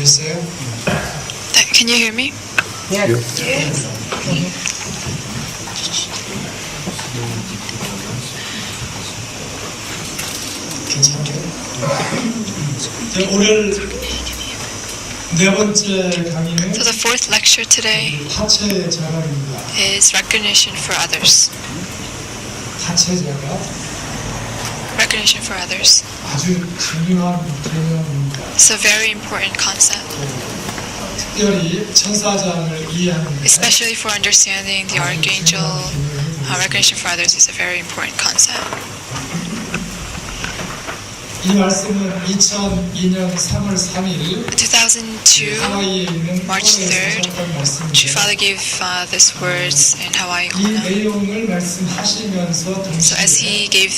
됐어요? Can you hear me? Yes. 괜찮아요? 오늘 네 번째 강의는 So the fourth lecture today 하체 자각입니다. is recognition for others. 하체 자각 Recognition for others. 아주 중요한 개념입니다. It's a very important concept, 특별히 천사장을 이해하는 데 especially for understanding the archangel. Recognition for others is a very important concept. 이 말씀은 2002년 3월 3일 2002, 하와이에 있는 March 코너에서 3rd, 하셨던 True 말씀입니다. Father gave these words in Hawaii. 이 내용을 말씀하시면서 So as 동시에 he gave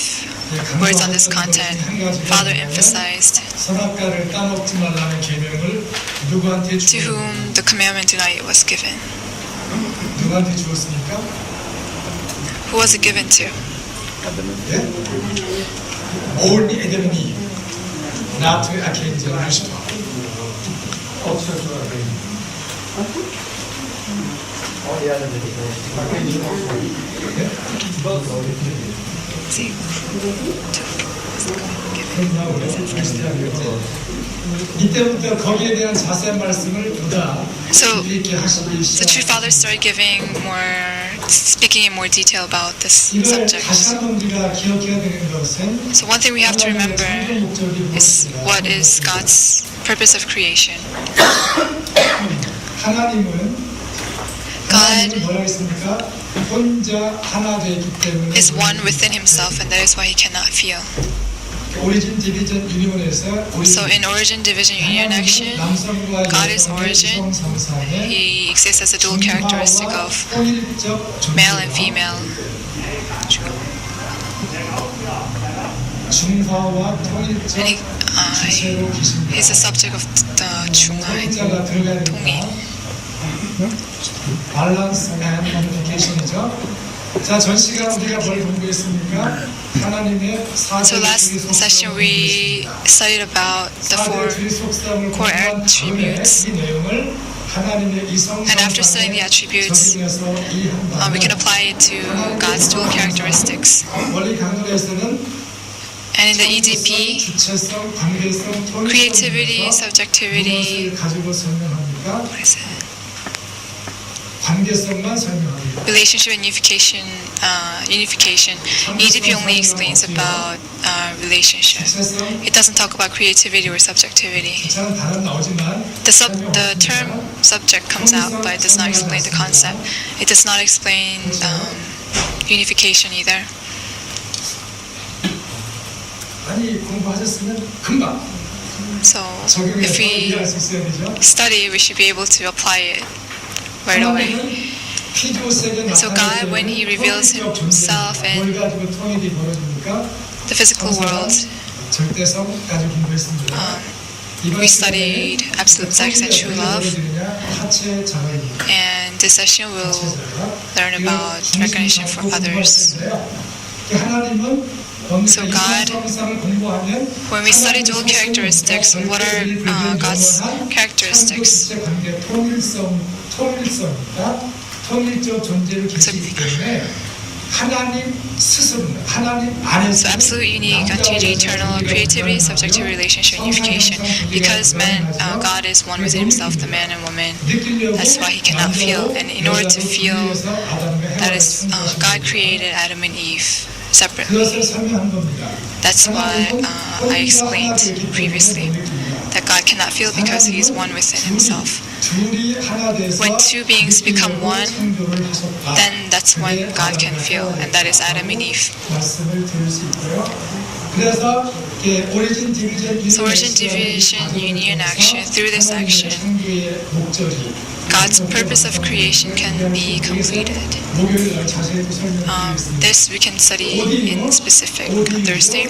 words on this content, Father emphasized 선악과를 따먹지 말라는 계명을 누구한테 to 주었습니까? whom the commandment to not eat was given. 누구한테 주었습니까? Who was it given to? 예? Only Adam and Eve, not to Archangel Lucifer. See, 이때부터 거기에 대한 자세한 말씀을 보다 So, 이렇게 하시기 the True Father started speaking in more detail about this 이걸 subject. 다시 한번 우리가 기억해야 되는 것은 So one thing we have to remember 하나님의 목적이 is what is God's purpose of creation. 하나님은 God 뭐라고 했습니까? 혼자 하나 되기 때문에 is one within himself, and that is why he cannot feel. 오리진 디비전 유니온에서 So in origin, division, union, action, God is origin. He exists as a dual characteristic of male and female. 중화와 통일적 And 지체로 계십니다. he's the subject of the 중화, 통일자가 들어가야 통일. 됩니다. 밸런스 앤 커뮤니케이션이죠. 자, 전 시간 우리가 뭘 공부했습니까? 하나님의 So last session we studied about the four core attributes. 이 내용을 하나님의 And after studying the attributes, we can apply it to God's dual characteristics. 원리 강론에서는 And in the EDP, 주체성, 관계성, 통일성 creativity, subjectivity, 무엇을 가지고 설명합니까? what is it? 관계성만 설명합니다. Relationship and unification. EDP only explains about relationship. It doesn't talk about creativity or subjectivity. 주체는 단어 나오지만 The term subject comes out, but it does not explain the concept. It does not explain unification either. 많이 공부하셨으면 금방 So if 적용해서 we 이해할 수 있어야 되죠. study, we should be able to apply it right away. So God, when He reveals Himself in 뭘 가지고 통일이 벌어집니까? the physical world, 절대성 가지고 공부했습니다. we studied absolute sex and true love. 하체 자각입니다. And this session we'll learn about recognition for others. 하나님은 So God, when we study dual characteristics, what are God's characteristics? 통일적 존재를 계시기 때문에 하나님 스스로는 하나님 안에서 So absolute, unique, continuity, eternal, creativity, subjective, relationship, unification. Because God is one within Himself, the man and woman. That's why He cannot feel. And in order to feel, that is, God created Adam and Eve separately. 그것을 설명한 겁니다. That's why I explained previously that God cannot feel because He is one within Himself. When two beings become one, then that's when God can feel, and that is Adam and Eve. So origin, division, union, action. Through this action, God's purpose of creation can be completed. This we can study in specific Thursday.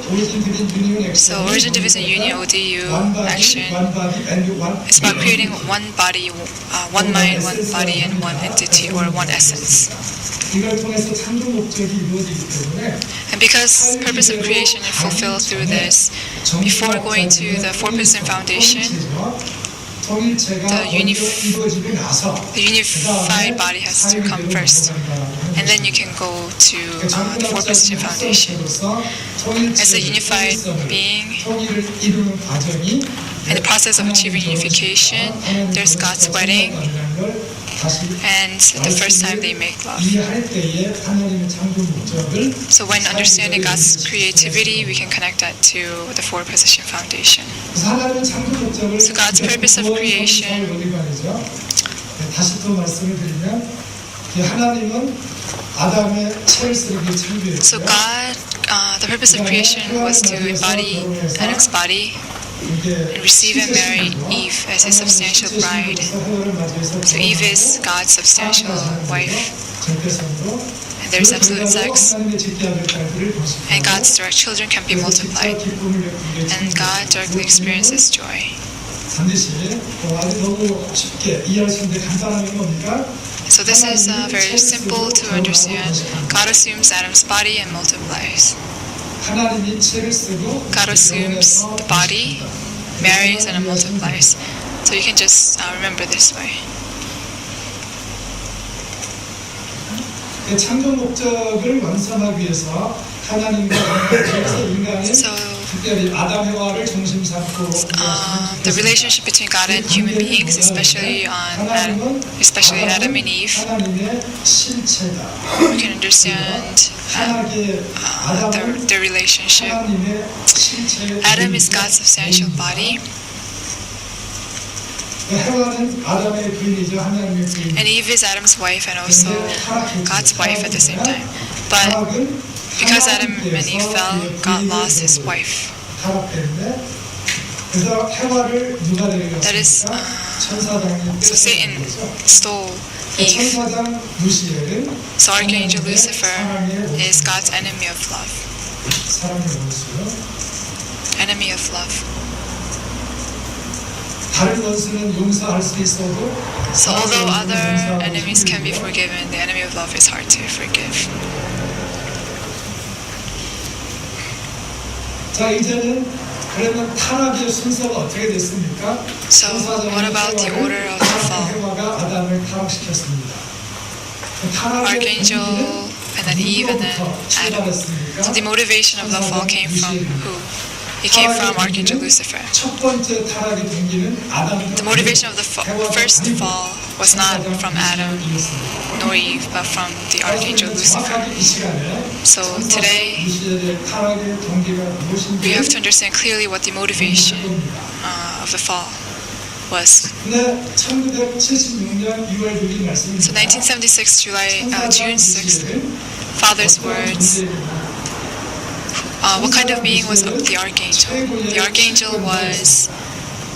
So origin, division, union, ODU, action. It's about creating one body, one mind, one body, and one entity or one essence. And because purpose of creation is fulfilled through this, before going to the four-person foundation, 통일체가 이루어지고 나서 the unified body has to come first, and then you can go to the four position foundation. As a unified being, 통일을 이루는 과정이 in the process of achieving unification, there's God's wedding, and the first time they make love. So when understanding God's creativity, we can connect that to the four position foundation. So God's purpose of creation, 다시 또 말씀을 드리면 하나님은 아담의 채를 쓰기 창조했어요. so God, the purpose of creation was to embody Adam's body and receive and marry Eve as his substantial bride. So Eve is God's substantial wife, and there's absolute sex, and God's direct children can be multiplied, and God directly experiences joy. So this is very simple to understand. God assumes Adam's body and multiplies. God assumes the body, marries, and multiplies. So you can just remember this way. 창조 목적을 완성하기 위해서 하나님과 인간이 특별히 아담 해와를 중심 삼고 the relationship between God and human beings, especially Adam and Eve, 하나님의 실체다. we can understand their relationship. 하나님의 실체. Adam is God's substantial body, 해와는 아담의 부인이죠. 하나님의 부인. and Eve is Adam's wife and also God's wife at the same time. But because Adam and Eve fell, God lost his wife. That is, so Satan stole Eve. So Archangel Lucifer is God's enemy of love. Enemy of love. So although other enemies can be forgiven, the enemy of love is hard to forgive. 자, 이제는 그러면 타락의 순서가 어떻게 됐습니까? So what about the order of the fall? 해와가 아담을 타락시켰습니다. Archangel and then Eve and then Adam. So the motivation of the fall came from who? It came from Archangel Lucifer. 첫 번째 타락의 동기는 The motivation of the first fall was not from Adam nor Eve, but from the Archangel Lucifer. So today, we have to understand clearly what the motivation of the fall was. So 1976, June 6th, Father's words. What kind of being was the Archangel? The Archangel was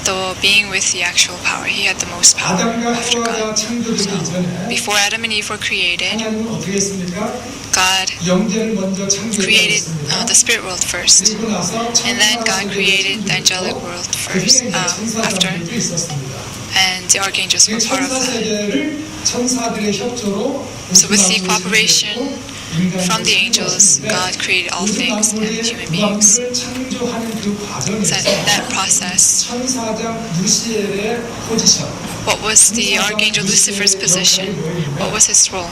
the being with the actual power. He had the most power after God. So before Adam and Eve were created, God created the spirit world first, and then God created the angelic world first after, and the archangels were part of that. So with the cooperation from the angels, God created all things and human beings. So in that process, what was the Archangel Lucifer's position? What was his role?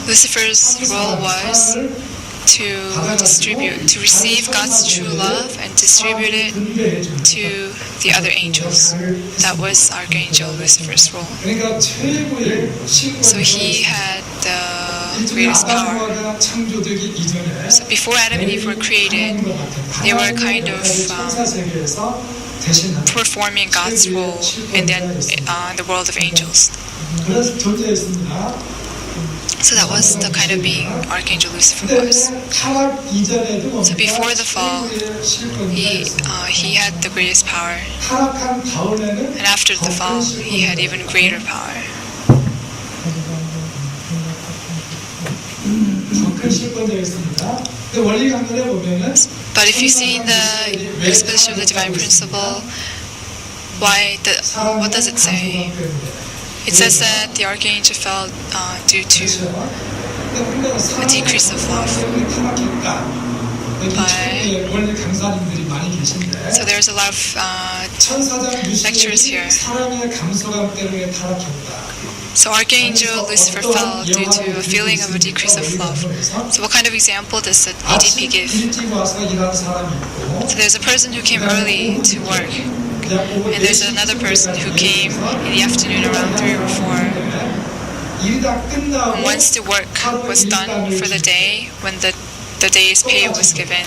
Lucifer's role was to receive God's true love and distribute it to the other angels. That was Archangel Lucifer's role. So he had the greatest power. So before Adam and Eve were created, they were kind of performing God's role in the world of angels. So that was the kind of being Archangel Lucifer was. So before the fall, he had the greatest power. And after the fall, he had even greater power. But if you see in the exposition of the divine principle, what does it say? It says that the archangel fell due to a decrease of love. 여기 But- 최근에 원래 강사님들이 많이 계신데 So there's a lot of 천사장 lectures here. 루시펠이 사람의 감소감 때문에 타락했다. So Archangel Lucifer fell due to a feeling of a decrease of love. So what kind of example does the EDP 아침 give? 일찍 와서 일하는 사람이 있고 So there's a person who came early to work, and there's another person who came in the afternoon around 3 or 4. 일이 다 And 끝나고 once the work was done for the day, when the day's pay was given,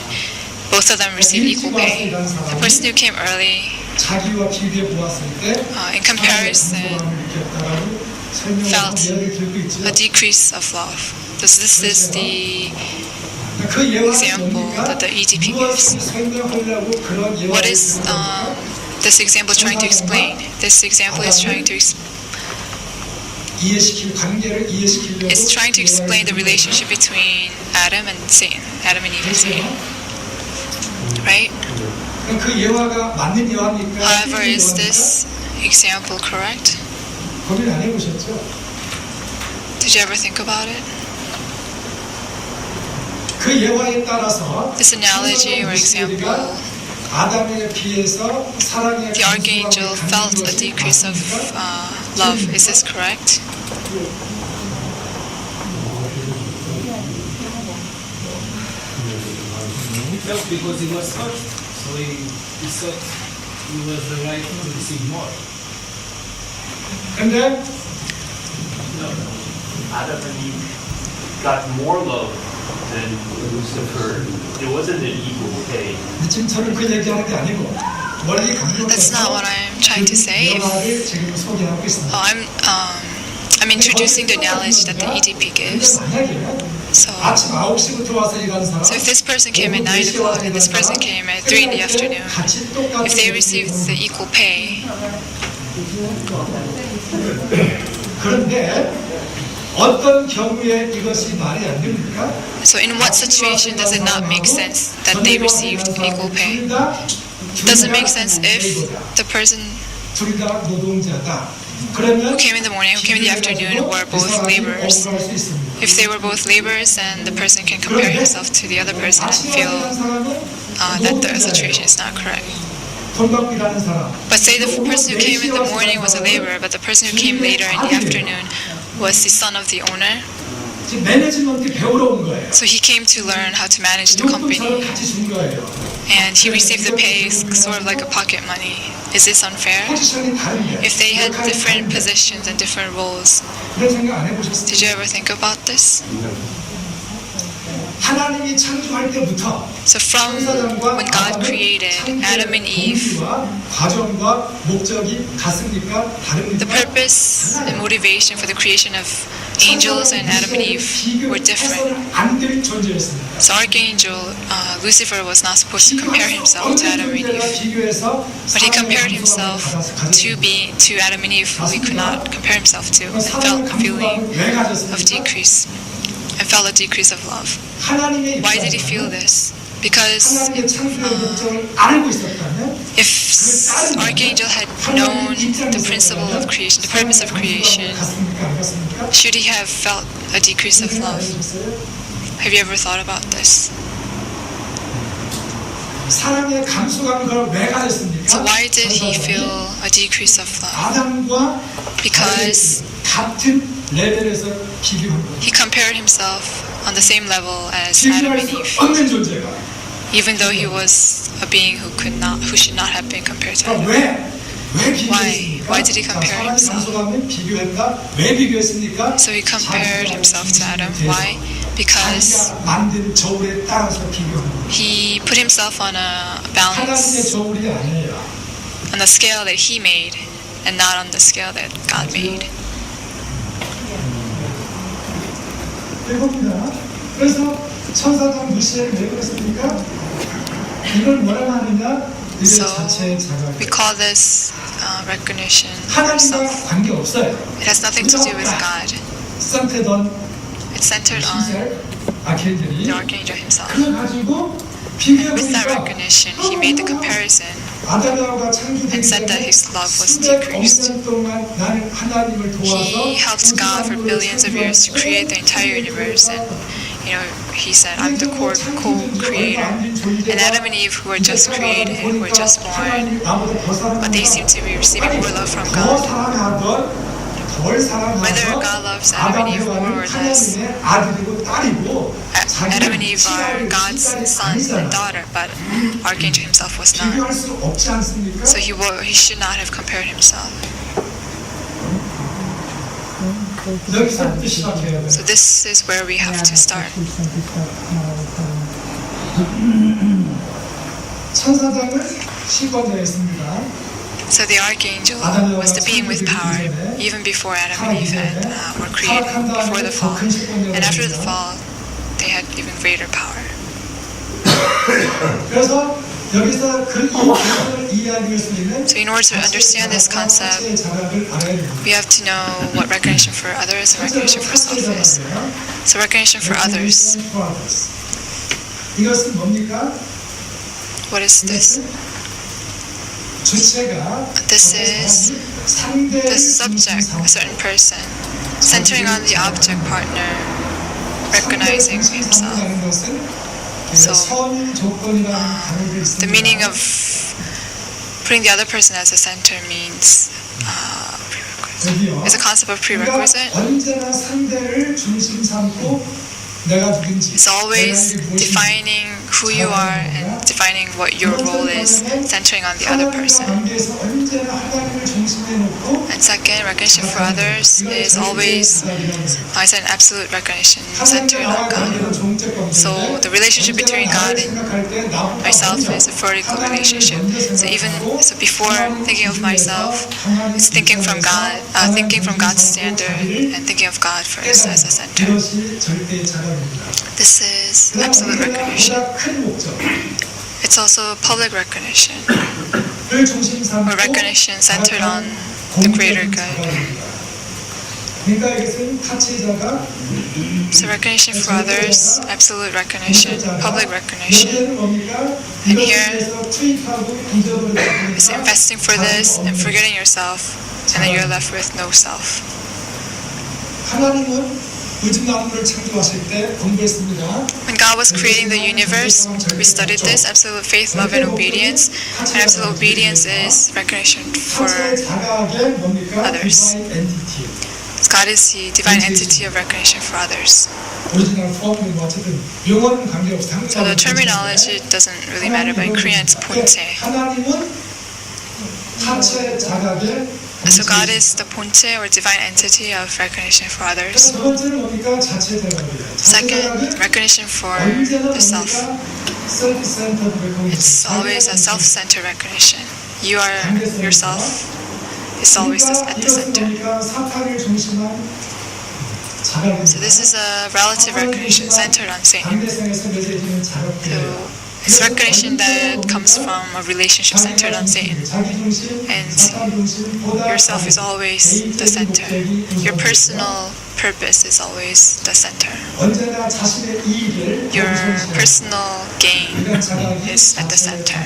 both of them received equal pay. The person who came early, 자기와 비교해 보았을 때 in comparison, felt 예를 들고 있죠. a decrease of love. So this is the 그 예화는 example 뭡니까? that the EDP gives. 무엇을 설명하려고 그런 예화를 What is this example trying to explain? This example is trying to 관계를 이해시키려고 it's trying to explain the relationship between Adam and Satan, Adam and Eve and Satan, right? 그 예화가 맞는 예화입니까? However, is 틀린 this example correct? 예화입니까? 고민 안 해보셨죠? Did you ever think about it? 그 예화에 따라서 This analogy or example, 아담에 비해서 사랑의 the archangel felt a decrease of love. Is this correct? He felt because he was touched, so he thought he was the right to receive more. 근데 Adam and Eve got more love than Lucifer. It wasn't an equal pay. 지금 저는 그 얘기하는 게 아니고 원리 That's not what I'm trying to say. 예화를 지금 소개하고 있습니다. I'm introducing the analogy that the EDP gives. 만약에 So, 아침 9시부터 와서 일하는 사람 so if this person came at 9 o'clock and this person came at 3 in the afternoon, if they received the equal pay, 그런데 어떤 경우에 이것이 말이 안 됩니까? so in what situation does it not make sense that they received equal pay? Does it make sense if the person 둘 다 노동자다. who 그러면 came in the morning, who came in the afternoon were both laborers? If they were both laborers, then the person can compare himself to the other person and feel that the situation is not correct. 돈 받고 일하는 사람. But say the person who came in the morning was a laborer, but the person who came later in the afternoon was the son of the owner. 지금 매니지먼트 배우러 온 거예요. So he came to learn how to manage the company, 용돈처럼 같이 준 거예요. and he received the pay sort of like a pocket money. Is this unfair? 포지션이 다른데. If they had different positions and different roles, 그런 생각 안 해보셨어요? did you ever think about this? 하나님이 창조할 때부터 So from when God created Adam and Eve, 과정과 목적이 같습니까? 다릅니까? the purpose and motivation for the creation of angels and Adam and Eve were different. 안될 존재였습니다. So Archangel Lucifer was not supposed to compare himself to Adam and Eve, but he compared himself to Adam and Eve, who he could not compare himself to, and felt a feeling of decrease, and felt a decrease of love. Why did he feel this? Because 하나님의 창조의 목적을 알고 있었다면 if Archangel had known the principle of creation, the purpose of creation, 같습니까? 안 같습니까? should he have felt a decrease of love? Have you ever thought about this? 사랑의 감수감을 그걸 왜 가졌습니까? So why did he feel a decrease of love? 아담과 Because 같은 레벨에서 비교한 거예요. he compared himself on the same level as Adam 비교할 and 수 Eve, 없는 존재가. even though he was a being who should not have been compared to 그러니까 Adam. 왜 비교했습니까? Why did he compare 사랑의 himself? 감수감을 비교했다. 왜 비교했습니까? So he compared himself to Adam. Why? Because 자기가 만든 저울에 따라서 비교한 거예요. he put himself on a 하나님의 balance, 저울이 아니에요. on the scale that he made, and not on the scale that God made. 이겁니다. 그래서 천사장 루시엘을 왜 그랬습니까? 이걸 뭐라고 하느냐? 그의 So 자체의 자각. we call this recognition of 하나님과 himself. 관계 없어요. It has nothing to do with God. 산테던 It's centered on 시셀 아케들이 the archangel himself. 그걸 가지고 With that 비교해보니까 recognition, he made the comparison 아담과 창조되기 and said that 전에 his love was 수백억 decreased. 년 동안 나는 하나님을 도와서 He helped God for billions of years to create the entire universe, and he said, I'm the co-creator. And Adam and Eve, who were just created, who were just born, but they seem to be receiving more love from God. Whether God loves Adam and Eve more or less, Adam and Eve are God's son and daughter, but Archangel himself was not. So he should not have compared himself. So this is where we have to start. So the archangel was the being with power, even before Adam and Eve were created, before the fall. And after the fall, they had even greater power. So in order to understand this concept, we have to know what recognition for others and recognition for self is. So recognition for others. What is this? This is the subject, a certain person, centering on the object partner, recognizing himself. So the meaning of putting the other person as a center means is a concept of prerequisite. It's always defining who you are and defining what your role is, centering on the other person. And second, recognition for others is always an absolute recognition, centering on God. So the relationship between God and myself is a vertical relationship. So before thinking of myself, it's thinking from God, thinking from God's standard, and thinking of God first as a center. This is absolute recognition. It's also public recognition, or recognition centered on the greater good. So recognition for others, absolute recognition, public recognition. And here is investing for this and forgetting yourself, and then you're left with no self. When God was creating the universe, we studied this, absolute faith, love, and obedience. And absolute obedience is recognition for others. God is the divine entity of recognition for others. So the terminology doesn't really matter, but in Korean it's 본체. So God is the 본체, or divine entity of recognition for others. Second, recognition for the self. It's always a self-centered recognition. You are yourself. Is always at the center. So this is a relative recognition centered on Satan. So it's recognition that comes from a relationship centered on Satan. And yourself is always the center. Your personal purpose is always the center. Your personal gain is at the center.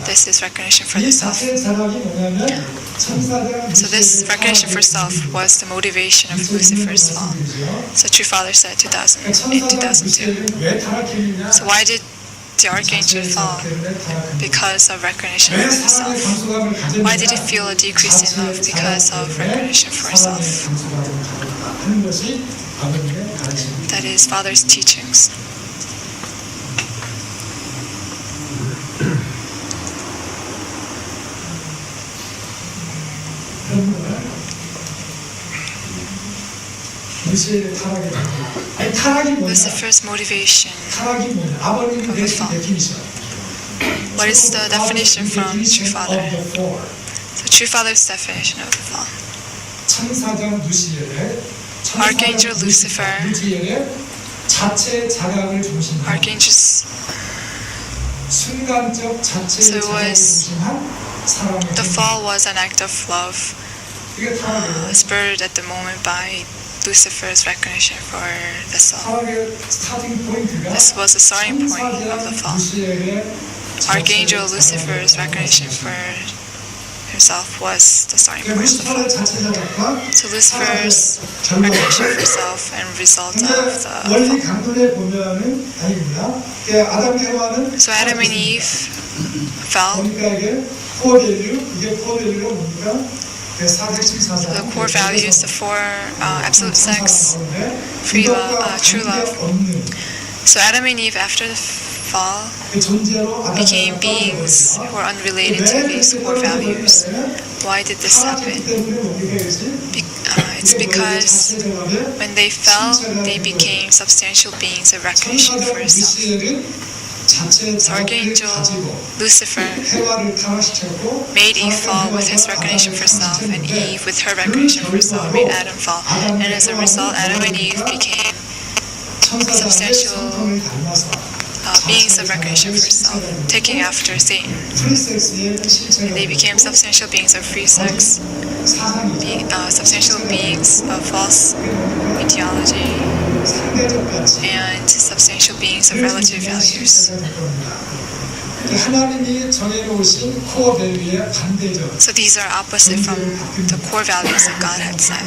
This is recognition for the self. So this recognition for self was the motivation of Lucifer's fall. So True Father said in 2002. So why did the archangel fall? Because of recognition for the self. Why did he feel a decrease in love? Because of recognition for self. That is Father's teachings. Lucifer's motivation of the fall. What is the definition from True Father? So True Father's definition of the fall. Archangel Lucifer, Archangel's. So it was, the fall was an act of love, spurred at the moment by Lucifer's recognition for the soul. This was the starting point of the fall. Archangel Lucifer's recognition for himself was the starting point of the fall. 루시퍼의 자체 자각과 So Lucifer's recognition of himself and result 근데 of the 원리 fall. 강론에 보면은 아닙니다. 아담 해와는 So Adam and Eve fell. 보니까 이게 코어 밸류, 이게 코어 밸류가 뭡니까? 사색심 사상. The core values, the four absolute sex, free love, true love. So Adam and Eve, after the fall, became beings who were unrelated to these core values. Why did this happen? It's because when they fell, they became substantial beings of recognition for self. So Archangel Lucifer made Eve fall with his recognition for self, and Eve with her recognition for self made Adam fall. And as a result, Adam and Eve became substantial beings of recognition for self, taking after Satan. They became substantial beings of free sex, substantial beings of false ideology, and substantial beings of relative values. 하나님이 정해놓으신 코어 밸류의 반대죠. So these are opposite from the core values that God had set.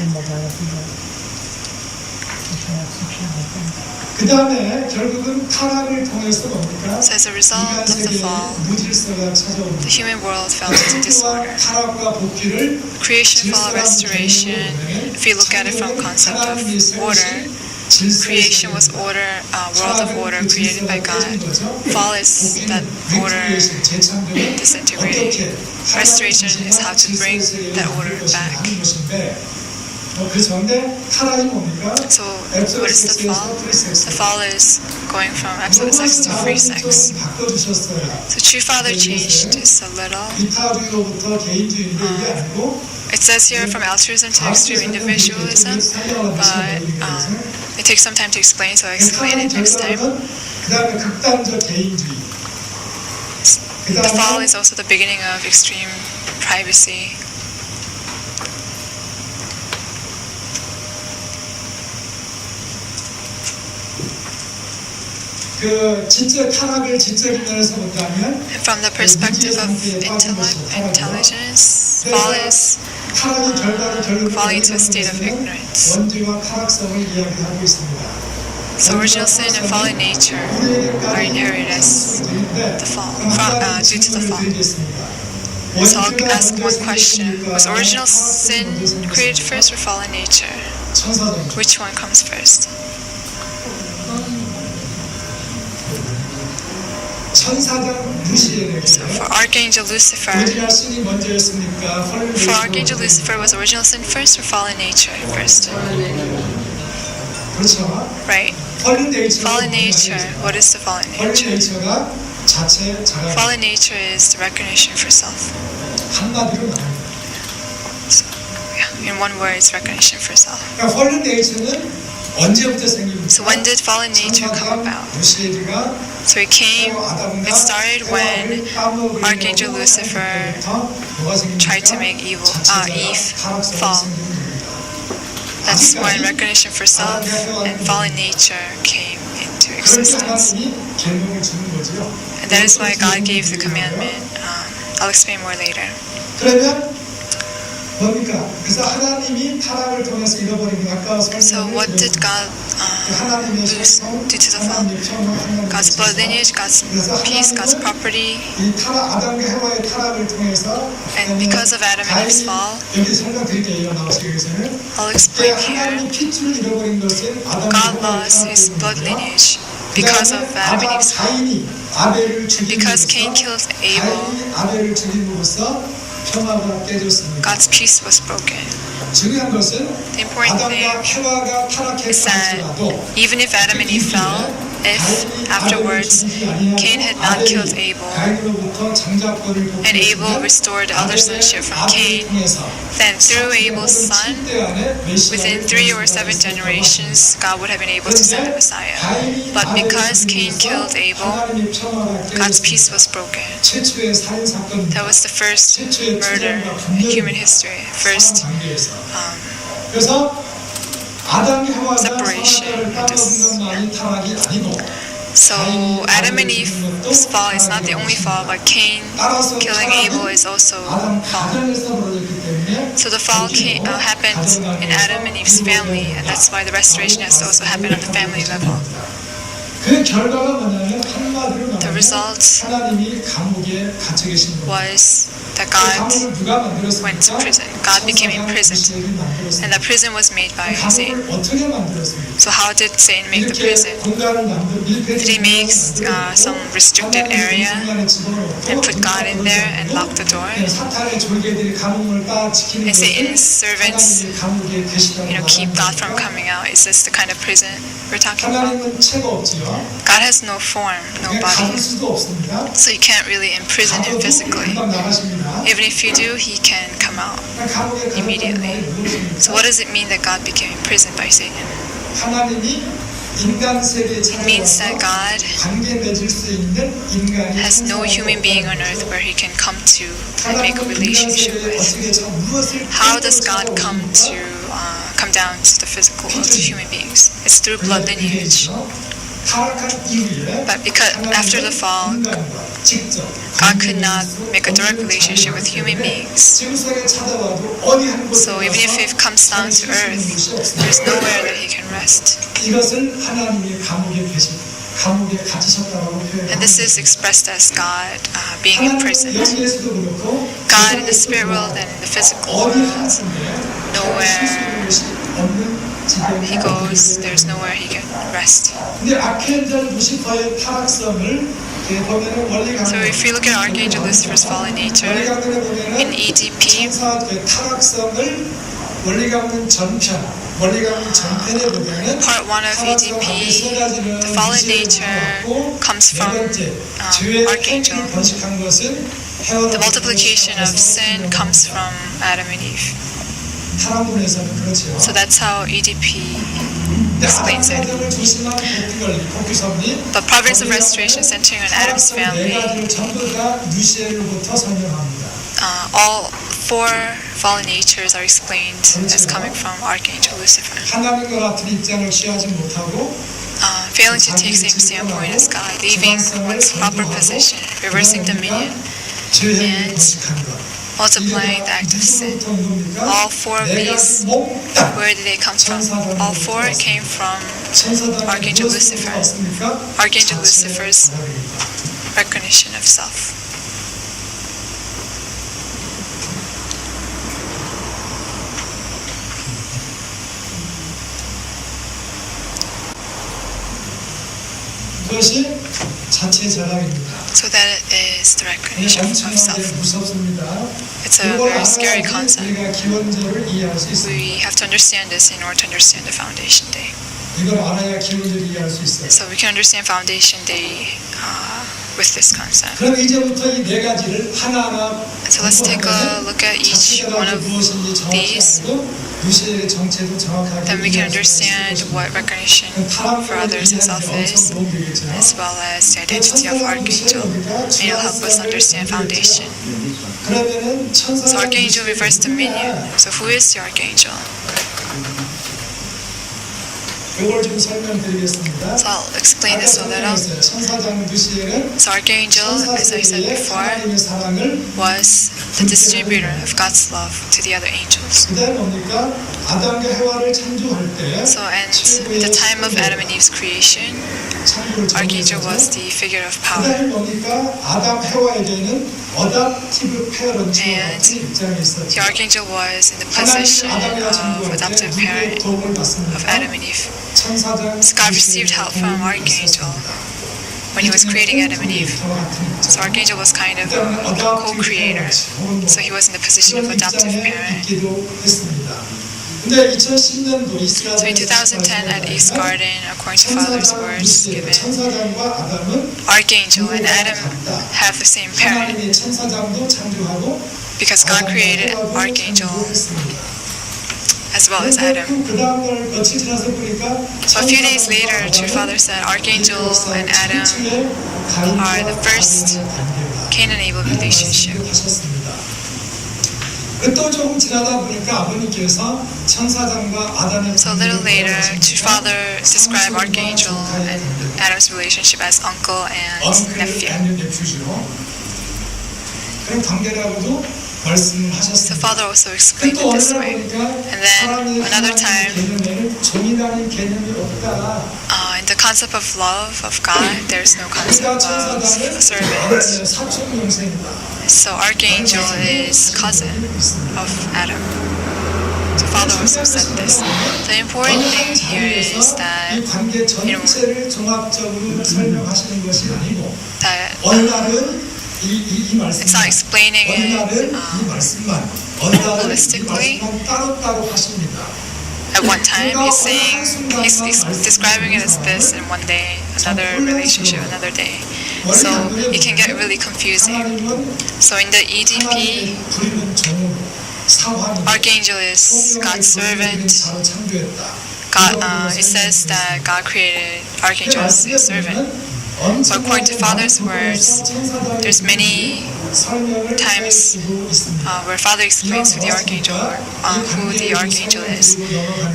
그 다음에 결국은 타락을 통해서 뭡니까? So as a result of the fall, 무질서가 찾아옵니다. the human world fell into disorder. 타락과 복귀를 Creation, fall, restoration. If you look at it from the concept of order, creation was order, world of order created by God. Fall is that order disintegrating. Restoration is how to bring that order back. 그 전에 타락이 뭡니까? So what is the fall? The fall is going from absolute sex to free sex. So True Father changed this a little. 이타주의로부터 개인주의인데 이게 아니고 It says here from altruism to extreme individualism, but it takes some time to explain, so I'll explain it next time. 그 다음에 극단적 개인주의. The fall is also the beginning of extreme privacy. 그 진짜 타락을 지적인 면에서 본다면 And from the perspective of intelligence, fall is 타락의 결과를 결국 falling into a state of ignorance. 원죄와 타락성을 이야기하고 있습니다. So original sin and fallen nature are inherited as the fall, due to the fall. So I'll ask one question. Was original sin created first or fallen nature? Which one comes first? 천사장 루시에게 So for Archangel Lucifer, 오리지널 신이 먼저였습니까? for Archangel Lucifer, was original sin first or fallen nature first? 그렇죠. Right? fallen nature. Fallen nature. What is the fallen fallen nature? nature가 자체 자각. Fallen nature is the recognition for self. 한마디로 말합니다. So, yeah, in one word, it's recognition for self. 그러니까 fallen nature는 언제부터 생깁니까? So when did fallen nature come about? 루시에가 So it started when Archangel Lucifer tried to make Eve fall. That's when recognition for self and fallen nature came into existence. And that is why God gave the commandment. I'll explain more later. 그러면 뭡니까? 그래서 하나님이 타락을 통해서 잃어버린 아까 So what did God lose due to the fall? God's blood lineage, God's peace, God's property. 이 타락 아담과 해와의 타락을 통해서 And because of Adam and Eve's fall, 여기 설명드릴게요. 나오시기 위해서는 I'll explain here. 하나님이 핏줄을 잃어버린 것은 아담과 God lost his blood lineage because of Adam and Eve's fall. 가인이 아벨을 Because Cain killed Abel, 가인이 아벨을 죽임으로써 평화가 깨졌습니다. God's peace was broken. 중요한 것은 The important 아담과 thing 해와가 is that 타락했을지라도 even if Adam and Eve fell, if afterwards Cain had not killed Abel and Abel restored elder sonship from Cain, then through Abel's son, within 3 or 7 generations, God would have been able to send the Messiah. But because Cain killed Abel, God's peace was broken. That was the first murder in human history, first 그래서 아담 해와가 separation. 타락이 아니고 So Adam and Eve's fall is not the only fall, but Cain killing Abel is also fall. So the fall happened in Adam and Eve's family, and that's why the restoration has to also happen on the family level. 그 결과가 뭐냐면 한마디로 The 말하면 result 하나님이 감옥에 갇혀 계신 겁니다. was that God 감옥을 누가 만들었습니까? went to prison. God became imprisoned, and the prison was made by Satan. 감옥을 어떻게 만들었습니까? So how did Satan make the prison? 공간을 Did he make some restricted area and put God in there and lock the door? 사탄의 졸개들이 감옥을 딱 지키는 And Satan's servants, 감옥에 계시다고 keep God from coming out. Is this the kind of prison we're talking about? 하나님은 체가 없지요. God has no form, no 가둘 body, 수도 없습니다. so you can't really imprison him physically. 금방 나가십니다. Even if you do, he can come out 감옥에 가뒀다는 immediately. 말이 무엇입니까? So what does it mean that God became imprisoned by Satan? 하나님이 인간 세계에 It means that 찾아와서 God 관계 맺을 수 있는 인간이 has no human being on earth where he can come to and make a relationship with. How does God come down to the physical world to human beings? It's through blood lineage. But because after the fall, God could not make a direct relationship with human beings. So even if he comes down to earth, there's nowhere that he can rest. 이것을 하나님이 감옥에 갇히셨다고 표현합니다. And this is expressed as God being imprisoned. 영에서도 그렇고 God in the spirit world and in the physical 어디 world, 하나님에 nowhere 없는 he goes, there's nowhere he can rest. 근데 아케인전 루시퍼의 타락성을 보면은 원리 So 강론 if you look at Archangel Lucifer's fallen nature, 원리 강론에 in 보면은 EDP, 천사 타락성을 원리 강론 전편 원리 강론 전편에 보면은 part 1 of EDP, the fallen nature comes from Archangel. 번식한 것은 The multiplication of sin comes from Adam and Eve. 타락문에서는 그렇죠. So that's how EDP explains it. But Providence of Restoration centering on Adam's family, all 4 fallen natures are explained as coming from Archangel Lucifer. Failing to take same standpoint as God, leaving one's proper position, reversing dominion, and multiplying the act of sin. All 4 of these, where did they come from? All 4 came from Archangel Lucifer. Archangel Lucifer's recognition of self. 그것이 자체 자랑입니다. So that is the recognition of self. 무섭습니다. It's a very scary concept. 우리가 기원제를 이해할 수 있습니다. We have to understand this in order to understand the Foundation Day. 이걸 알아야 기원제를 이해할 수 있어요. So we can understand Foundation Day with this concept. 그럼 이제부터 이 4가지를 하나하나 So let's take a look at each one of these. 루시의 정체도 정확하게 Then we can understand what recognition for others and self is, as well as the identity of Archangel. And it'll help us understand Foundation. So Archangel refers to dominion. So who is the Archangel? 이걸 좀 설명드리겠습니다. So I'll explain this a little. 천사장 루시엘은 So Archangel, as I said before, 하나님의 사랑을 was the distributor of God's love to the other angels. 그다음에 뭡니까? 아담과 해와를 창조할 때 So and at the time of Adam and Eve's creation, Archangel was the figure of power. 그다음에 뭡니까? 아담 해와에게는 어답티브 페어런트와 And 같은 입장이 있었죠. The Archangel was in the position of adoptive parent of Adam and Eve. So God received help from Archangel when he was creating Adam and Eve. So Archangel was kind of a co-creator. So he was in the position of adoptive parent. So in 2010 at East Garden, according to Father's words given, Archangel and Adam have the same parent because God created Archangel as well as Adam. So a few days later, True Father said Archangel and Adam are the first Cain and Abel relationship. 또 조금 지나다 보니까 아버님께서 천사장과 아담의 So a little later, Father described Archangel and Adam's relationship as uncle and nephew. 그런 관계라고도 말씀을 So 하셨습니다. Father also explained it this way. And then another time, 종이라는 개념이 없다. in the concept of love of God, there's no concept of servant. 사촌 동생이다. So Archangel is cousin of Adam. So Father also said this. The important thing here is that 이 관계 전체를 종합적으로 설명하시는 것이 아니고 어느 날은 이 말씀, it's not explaining 어느 it 날은 이 말씀만, 어느 날은 이 holistically. 말씀만 따로따로 하십니다. At one time, he's describing it as this, and one day, another relationship, another day. So it can get really confusing. So in the EDP, Archangel is God's servant. It says that God created Archangel as his servant. But according to Father's words, there's many times where Father explains who the Archangel is.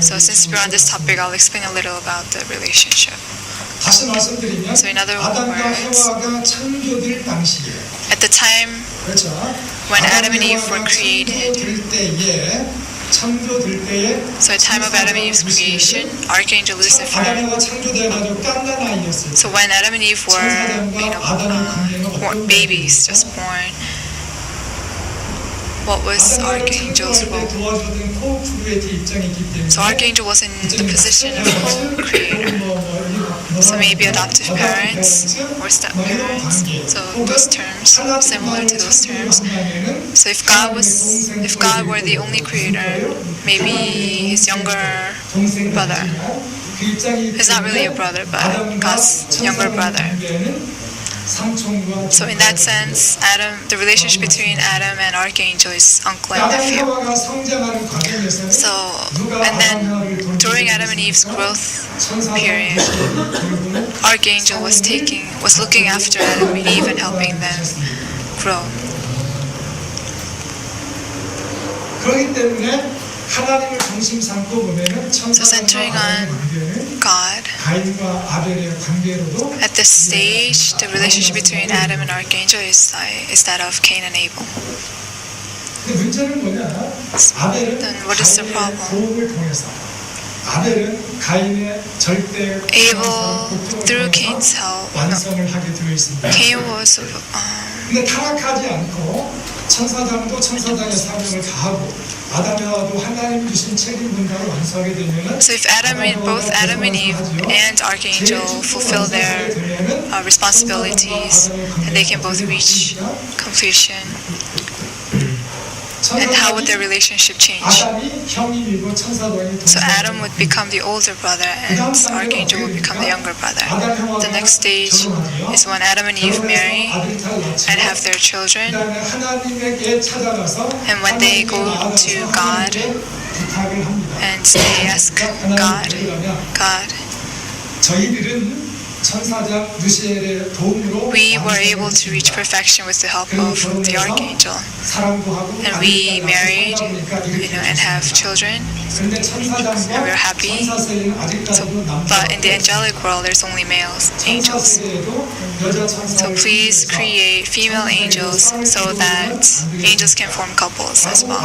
So since we're on this topic, I'll explain a little about the relationship. 다시 말씀드리면 So in other 아담과 words, 하와가 창조될 당시에 at the time 그렇죠? when Adam and Eve were created, 창조될 때에 so at the time of Adam and Eve's creation, Archangel Lucifer. 아담과 창조돼가지고 깐난 아이였어요. So when Adam and Eve were babies, just born, what was Archangel's role? So Archangel was in the position of co-creator. So maybe adoptive parents or step-parents. So those terms, similar to those terms. So if God were the only creator, maybe his younger brother. He's not really a brother, but God's younger brother. So in that sense, the relationship between Adam and Archangel is uncle and nephew. So, and then during Adam and Eve's growth period, Archangel was looking after Adam and Eve and helping them grow. So centering on God, at this stage, the relationship between Adam and Archangel is that of Cain and Abel. Then what is the problem? Abel, through Cain's help, Cain was 근데 타락하지 않고 천사장도 천사장의 사명을 다하고 아담하고 하나님 주신 책임 분담을 완수하게 되면 So if both Adam and Eve and Archangel fulfill their responsibilities, then they can both reach completion. And how would their relationship change? So Adam would become the older brother and Archangel would become the younger brother. The next stage is when Adam and Eve marry and have their children. And when they go to God and they ask God, we were able to reach perfection with the help of the Archangel. And we married, and have children, and we're happy. But in the angelic world, there's only angels. So please create female angels so that angels can form couples as well.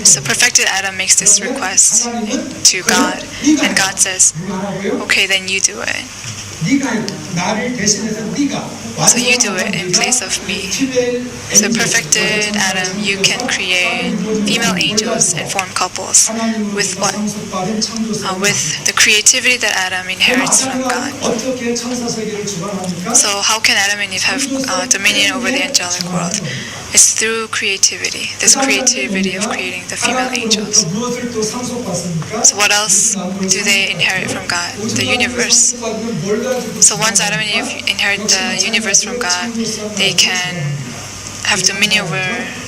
So perfected Adam makes this request to God, and God says, okay, then you do it. So you do it in place of me. So perfected Adam, you can create female angels and form couples with what? With the creativity that Adam inherits from God. So how can Adam and Eve have dominion over the angelic world? It's through creativity, this creativity of creating the female angels. So what else do they inherit from God? The universe. So once Adam and Eve inherit the universe from God, they can have dominion over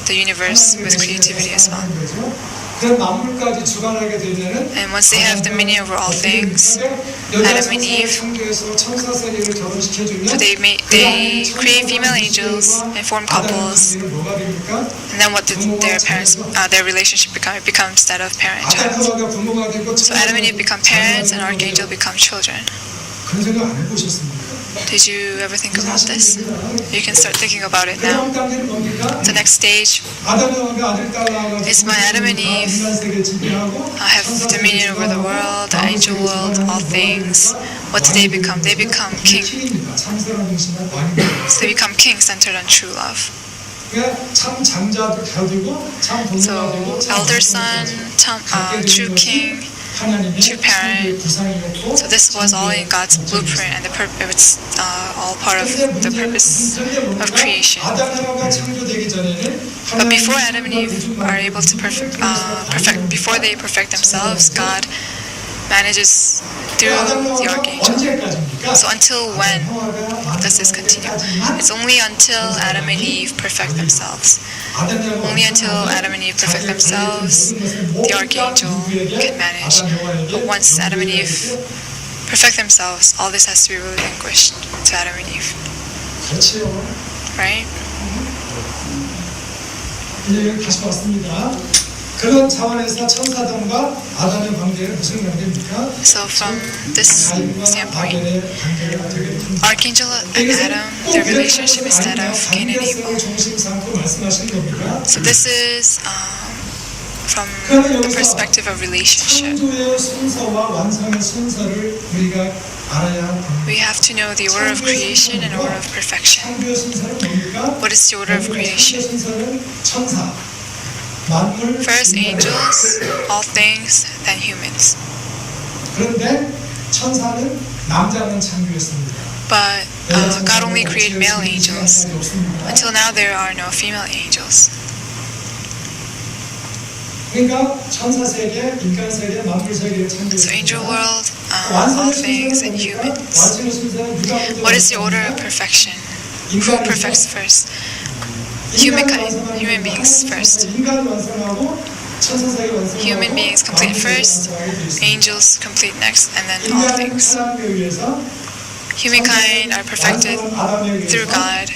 the universe with creativity as well. 그런 만물까지 주관하게 되면은 And once they have dominion over all things, Adam and Eve, so they create female angels and form couples. And then what did their relationship become? It becomes that of parent-child. So Adam and Eve become parents and archangel become children. 그런 생각 안 해보셨습니까? Did you ever think about this? You can start thinking about it now. 다음 단계는 뭡니까? The next stage is when Adam and Eve have dominion over the world, the angel world, all things. What do they become? They become king. So they become king centered on true love. 참 장자도 가지고 참 So 동료가 되고 elder son, true king, true parent. So this was all in God's blueprint, and it's all part of the purpose of creation. But before Adam and Eve are able to before they perfect themselves, God manages through the archangel. So until when does this continue? It's only until Adam and Eve perfect themselves. Only until Adam and Eve perfect themselves, the archangel can manage. But once Adam and Eve perfect themselves, all this has to be relinquished to Adam and Eve. Right? 이제 다시 왔습니다. 그런 차원에서 천사들과 아담의 관계는 무슨 관계입니까? So from this standpoint, Archangel and Adam, their relationship is that of Cain and Abel. So this is from the perspective of relationship. 창조의 순서와 완성의 순서를 우리가 알아야 합니다. We have to know the order of creation and order of perfection. 창조의 순서는 뭡니까? What is the order of creation? 창조의 순서는 천사, 만물, First angels, all things, then humans. 그런데 천사는 남자만 창조했습니다. But God only created male angels. Until now, there are no female angels. 그러니까 천사 세계, 인간 세계, 만물 세계를 So 창조했습니다. angel world, all things, and humans. 완성의 순서는 누가 먼저 What is the order of perfection? Who perfects first? Humankind, human beings first. 인간이 완성하고 천사 세계 완성하고 Human beings complete first, angels complete next, and then all things. Humankind are perfected through God,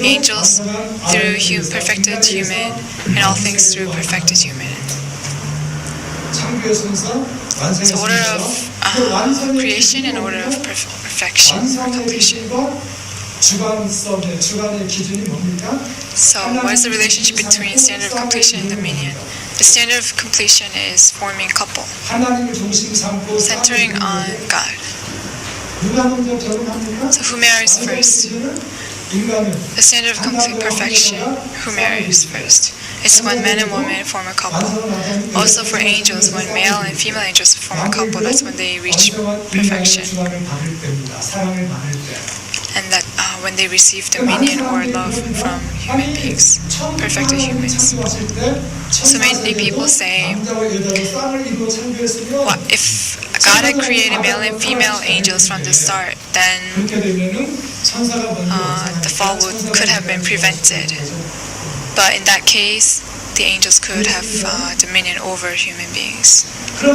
angels through perfected human, and all things through perfected human. So order of creation and order of perfection or completion. So what is the relationship between standard of completion and dominion? The standard of completion is forming couple, centering on God. So who marries first? The standard of complete perfection, who marries first? It's when man and woman form a couple. Also for angels, when male and female angels form a couple, that's when they reach perfection. And that when they receive dominion or love from human beings, perfected humans. So many people say, well, if God had created male and female angels from the start, then the fall could have been prevented. But in that case, the angels could have dominion over human beings. So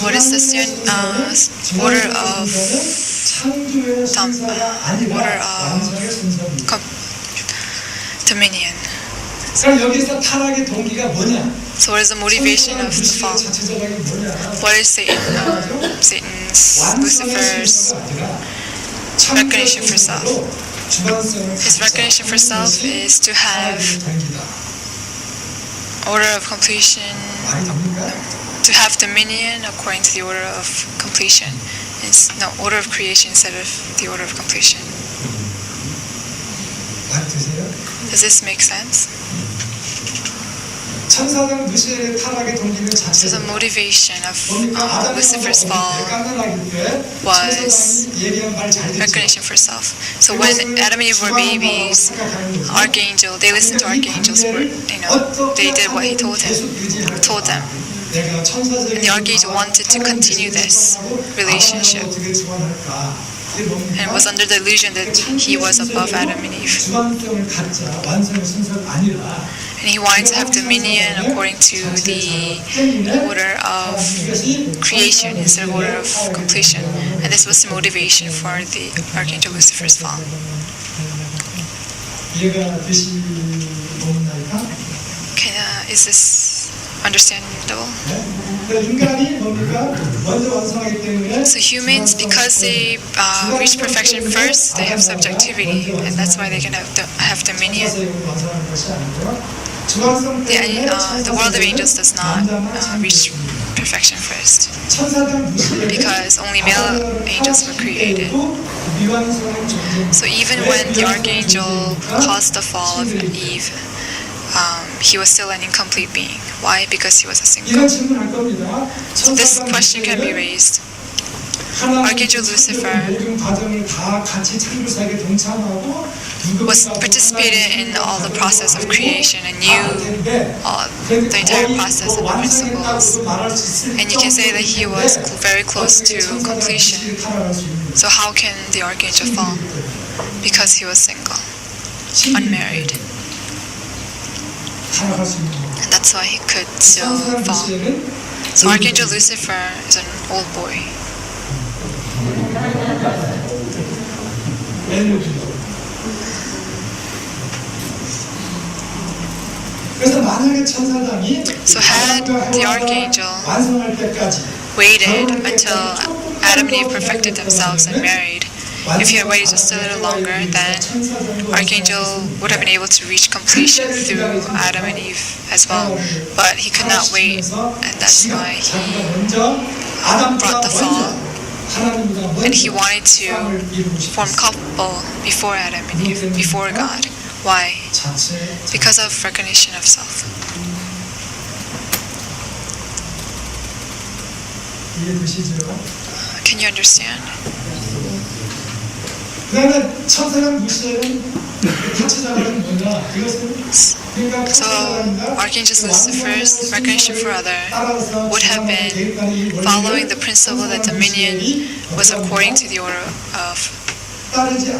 what is the order of dominion? So what is the motivation of the fall? What is Satan's, Lucifer's recognition for self? His recognition for self is to have order of completion, to have dominion according to the order of completion. It's no order of creation instead of the order of completion. Does this make sense? So the motivation of Lucifer's fall was recognition for self. So when Adam and Eve were babies, Archangel, they listened to Archangel's word. They did what he told them. And the Archangel wanted to continue this relationship, and was under the illusion that he was above Adam and Eve. And and he wanted to have dominion according to the order of creation instead of order of completion. And this was the motivation for the Archangel Lucifer's fall. 이해가 되시나요? Is this understandable? 인간이 뭡니까? 먼저 완성하기 때문에 So humans, because they reach perfection first, they have subjectivity, and that's why they can have dominion. 완성하는 것이 아니고요. 주관성 때문에 The world of angels does not reach perfection first, 천사장 무시에 because only male angels were created. 미완성의 존재. So even when the archangel caused the fall of Eve, he was still an incomplete being. Why? Because he was a single. 이런 질문할 겁니다. So this question can be raised. Archangel Lucifer 모든 과정을 다 같이 창조사에 동참하고 was participated in all the process of creation and knew the entire process and the principles. And you can say that he was very close to completion. So how can the archangel fall? Because he was single, unmarried. And that's why he could still fall. So Archangel Lucifer is an old boy. So had the archangel waited until Adam and Eve perfected themselves and married, if he had waited just a little longer, then Archangel would have been able to reach completion through Adam and Eve as well. But he could not wait, and that's why he brought the fall. And he wanted to form couple before Adam and Eve, before God. Why? Because of recognition of self. Can you understand? So Archangel Lucifer's recognition for other would have been following the principle that dominion was according to the order of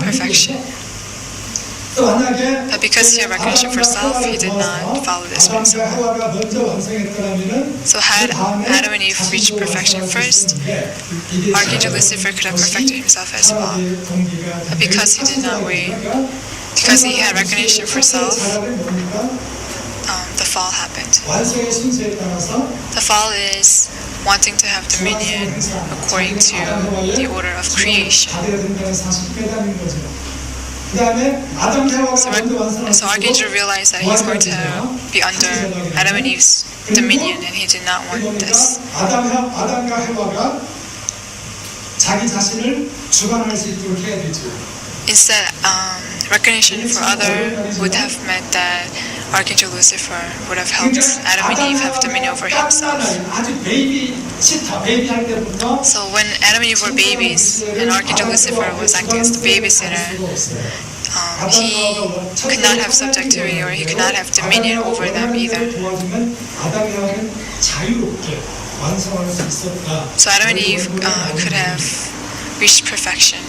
perfection. But because he had recognition for self, he did not follow this principle. So had Adam and Eve reached perfection first, Archangel Lucifer could have perfected himself as well. But because he did not wait, because he had recognition for self, the fall happened. The fall is wanting to have dominion according to the order of creation. So Archangel realized that he's going to be under Adam and Eve's dominion, and he did not want this. Instead, recognition for other would have meant that Archangel Lucifer would have helped Adam and Eve have dominion over himself. So when Adam and Eve were babies and Archangel Lucifer was acting as the babysitter, he could not have subjectivity, or he could not have dominion over them either. So Adam and Eve could have reached perfection.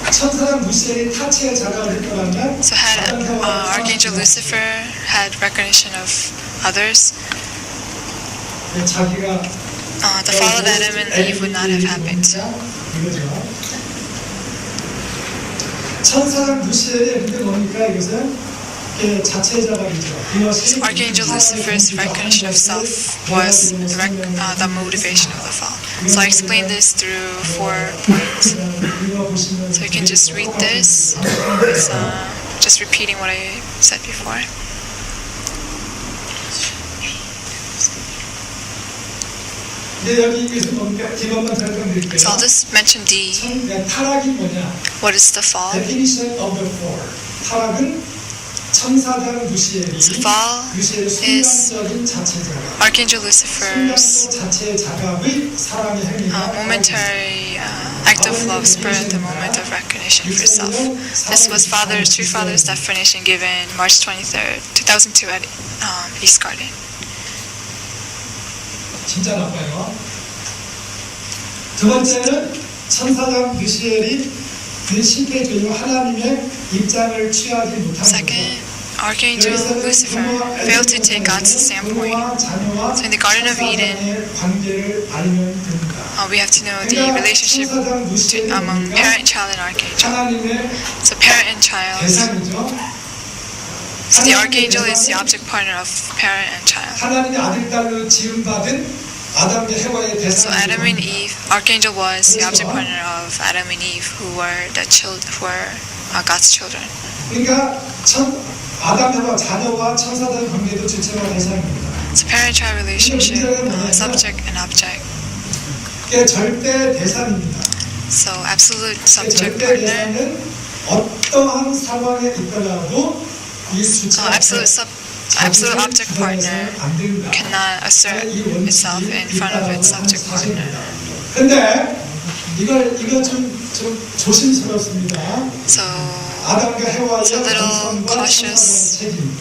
So had Archangel Lucifer had recognition of others, the fall of Adam and Eve would not have happened. So Archangel Lucifer's recognition of self was the motivation of the fall. So I explained this through 4 points. So you can just read this. It's just repeating what I said before. So I'll just mention D. What is the fall? So fall is Archangel Lucifer's momentary act of love spurred at the moment of recognition for self. This was True Father's definition given March 23rd, 2002 at East Garden. 진짜 나빠요. 두 번째는 천사장 뮤시엘이 신패주의 하나님의 입장을 취하지 못한 Second, Archangel Lucifer failed to take God's standpoint. So in the Garden of Eden, 관계를 알면 됩니다. we have to know the relationship among parent, child, and archangel. 하나님의 So parent and child. 대상이죠. So the archangel is the object partner of parent and child. 하나님의 아들 딸로 지음받은 아담과 해와의 So Adam and 대상이죠. Eve, archangel was the object partner of Adam and Eve, who were God's children. 그러니까 아담과 자녀와 천사들 관계도 주체와 대상입니다. So parent-child relationship, subject and object. 그게 절대 대상입니다. So absolute subject 절대 partner. 대상은 어떠한 상황에 있더라도 이 주체와 Absolute object partner cannot assert itself in front of its subject partner. 근데 이거 좀 조심스럽습니다. So 아담과 해와의 it's a little 완성과 cautious. 천사의 책임.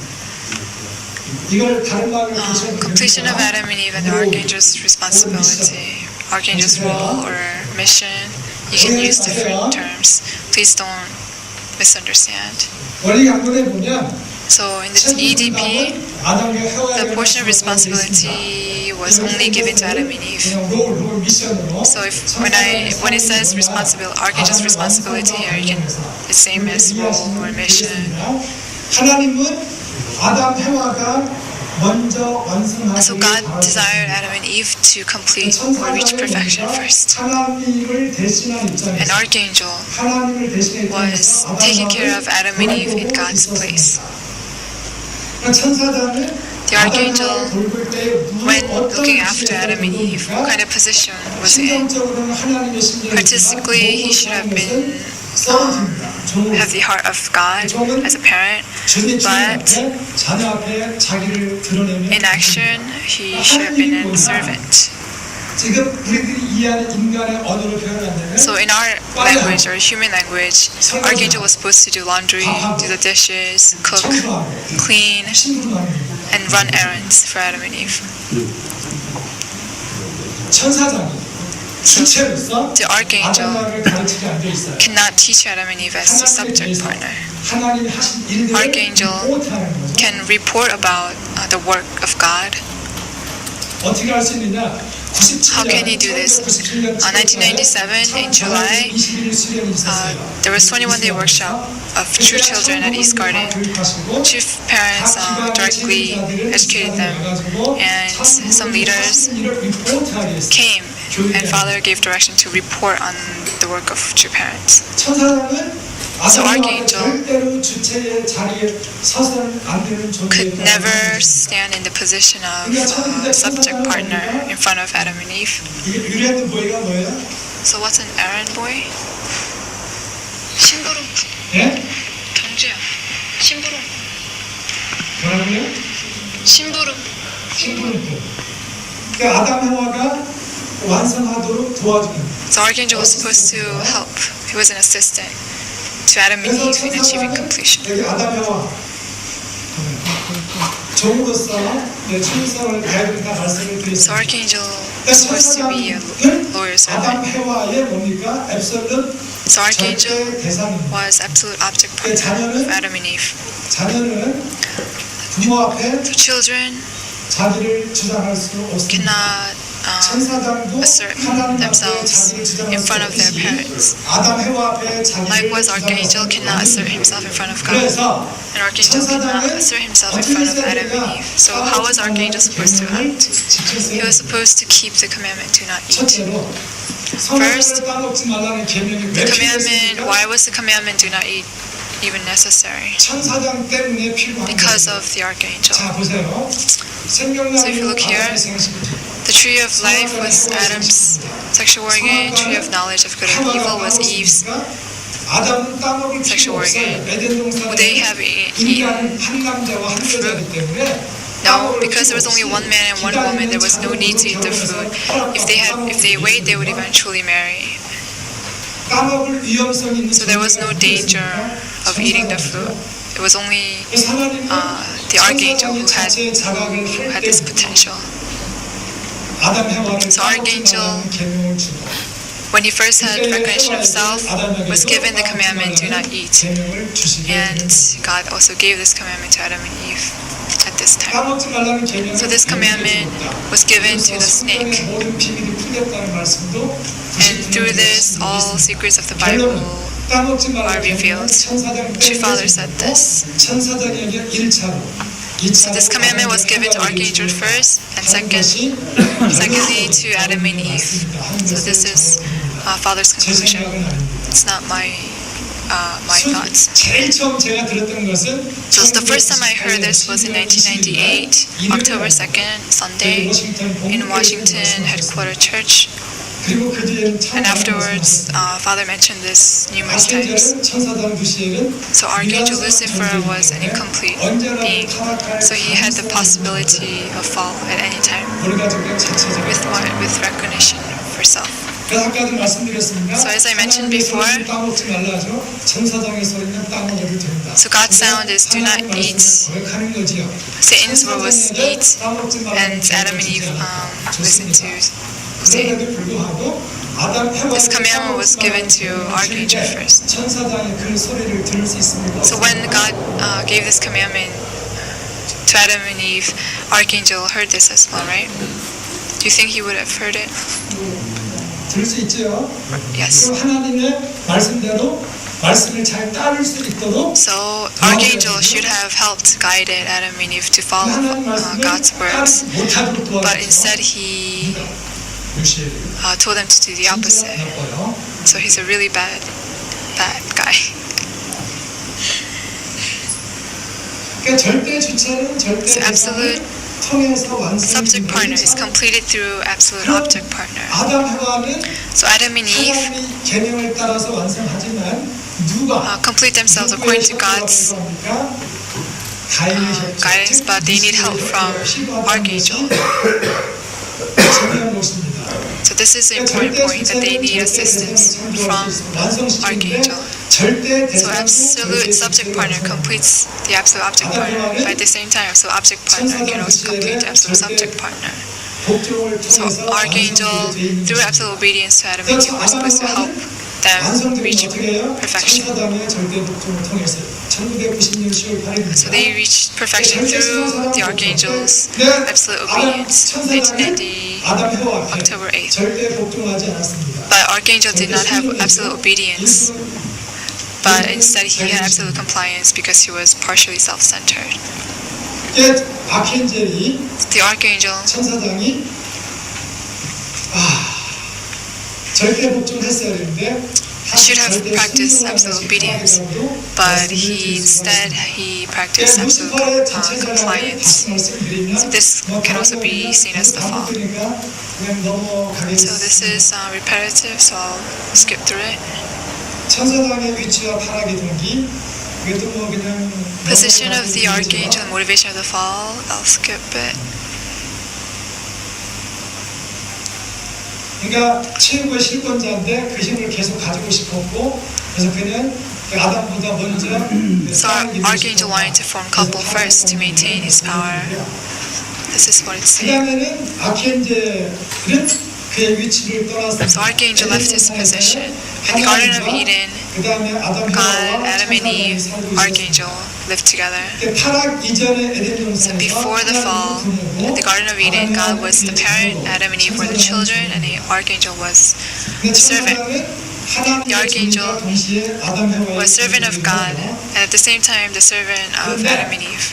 이걸 다른 말로 보셔도 Completion of 됩니다. Adam and Eve and the archangel's responsibility, archangel's role or mission. You can use different terms. Please don't misunderstand. 원리 강론에 보면 So in the EDP, 아담과 해와의 the portion of responsibility was only given to Adam and Eve. 롤 미션으로 So when it says responsibility, archangel's responsibility here, it's same as role or mission. 하나님은 아담 해와가 먼저 완성하기 So God desired Adam and Eve to complete or reach perfection first. 하나님을 대신한 An 입장에서 archangel 하나님을 대신한 was 입장에서 taking care of Adam and Eve in God's place. 천사장은 The archangel, when looking after Adam and Eve, what kind of position was he in? Artistically, he should have been have the heart of God as a parent, but in action, he should have been a servant. 지금 우리들이 이해하는 인간의 언어로 표현한다면 So in our language or human language, archangel was supposed to do laundry, do the dishes, cook, clean, and run errands for Adam and Eve. 천사장이 주체로서 The archangel 아담을 가르치게 앉아 있어요. cannot teach Adam and Eve as the subject partner. 하나님이 하신 일들을 Archangel 못하는 거죠. can report about the work of God. 어떻게 할 수 있느냐? How can he do this? 1997 in July, there was 21-day workshop of true children at East Garden. Chief parents directly educated them, and some leaders came, and Father gave direction to report on the work of true parents. So archangel could never stand in the position of subject partner in front of Adam and Eve. So what's an errand boy? 심부름. 경주야. 심부름. 심부름. 아담 해와가 완성하도록 도와주는. So archangel was supposed to help. He was an assistant to Adam and Eve in achieving completion. 여기 아담 해와 종으로서 충성을 다해드린다 말씀을 So 드렸습니다. archangel was supposed to be a lawyer 아담 servant. 해와의 뭡니까? 앱솔lut So archangel 절대 대상입니다. was absolute object partner of Adam and Eve. 자녀는 부모 앞에 So children 자기를 주장할 수 없습니다. cannot 천사장도 assert 하나님 앞에 themselves 자기를 주장할 in 수 front of their 없듯이 parents. 아담 해와 앞에 자기를 Likewise, 주장할 archangel 수 cannot assert 없습니다. himself in front of God. 그래서 An archangel cannot assert himself in front of Adam and Eve. So how was archangel supposed to act? He was supposed to keep the commandment, do not eat. 첫째로 First, 따먹지 말라는 계명이 The 왜 commandment, 필요했습니까? why was the commandment, do not eat, even necessary? 천사장 때문에 필요한 Because 거예요. of the archangel. 자 보세요. So if you look here, 아담의 생식이죠. The tree of life was Adam's sexual organ, tree of knowledge of good and evil was Eve's 아담은 따먹을 sexual 필요 없어요. organ. 에덴 동산에 Would they have eaten? 인간은 한 남자와 한 여자이기 때문에 No, because there was only one man and one woman, there was no need to eat the fruit. If they wait, they would eventually marry. 따먹을 위험성이 있는 So there was no danger of eating the fruit. It was only the archangel who had this potential. 아담 해와를 So archangel 계명을 주고 when he first had recognition of self, was given the commandment, do not eat. 계명을 주시게 And 됩니다. God also gave this commandment to Adam and Eve at this time. 까먹지 말라는 계명을 So this commandment was given to the snake. 모든 비밀이 풀렸다는 말씀도 And through this, all secrets of the Bible 까먹지 are 말라는 revealed. 천사장 True Father said this. 천사장에게 1차로 So this commandment was given to Archangel first, and secondly to Adam and Eve. So this is Father's conclusion. It's not my thoughts. 제일 처음 제가 들었던 것은 So the first time I heard this was in 1998, October 2nd, Sunday, in Washington Headquarter Church. 그리고 그 뒤에는 And afterwards, Father mentioned this numerous times. 아켄젤은 천사장 두시엘은 So Archangel Lucifer was an incomplete being. So he had the possibility of fall at any time 우리가 지금 자체적 with recognition for self. 그래서 아까도 말씀드렸습니다. So as I mentioned before, 따먹지 말라죠. 천사장의 소리는 따먹어도 된다. So God's sound is do not eat. 거역하는 거지요. Satan's word was eat, 따먹지 말라는 and Adam and Eve listened to Satan. 그럼에도 불구하고 아담 해와 This commandment was given to Archangel first. 천사장이 그 소리를 들을 수 있습니다. So when God gave this commandment to Adam and Eve, Archangel heard this as well, right? Do you think he would have heard it? 들을 수 있죠. Yes. 그럼 하나님의 말씀대로 말씀을 잘 따를 수 있도록 So Archangel should have helped guided Adam and Eve to follow 하나님 말씀을 God's words, 못하도록 but 도와주셔서 instead he 유시엘이에요. told them to do the opposite. 나빠요. So he's a really bad guy. 그러니까 절대 주체는 절대 So absolute 통해서 완성이 subject partner is completed through absolute object partner. 아담 해와는 So Adam and Eve 하나님이 계명을 따라서 완성하지만 누가 complete themselves according to God's guidance, but they need help from Archangel. 중요한 것입니다. So this is an important point that they need assistance from Archangel. So absolute subject partner completes the absolute object partner, but at the same time, absolute object partner can also complete the absolute subject partner. So Archangel, through absolute obedience to Adam and Eve, was supposed to help them reach perfection. So they reached perfection through the Archangel's absolute obedience, 1990, October 8th. But Archangel did not have absolute obedience, but instead he had absolute compliance because he was partially self-centered. The Archangel 천사장이 절대 복종했어야 되는데 should have practiced absolute obedience, but instead he practiced absolute compliance. So this can also be seen as the fall. So this is repetitive, so I'll skip through it. 천사장의 위치와 타락의 동기 이것도 뭐 그냥 Position of the archangel, the motivation of the fall, I'll skip it. 그러니까 최고의 실권자인데 그 힘을 계속 가지고 싶었고 그래서 그는 아담보다 먼저 So archangel wanted to form couple first to maintain his power. This is what it's 그 saying. 다음에는 아켄젤은 그의 위치를 떠나서 So archangel left his position. In the Garden of Eden, 그 다음에 아담 God, Adam and Eve, archangel lived together. 타락 이전의 에덴 So before the fall, in the Garden of Eden, God was the parent, Adam and Eve were the children, and the archangel was the servant. The archangel was servant of God, and at the same time, the servant of Adam and Eve.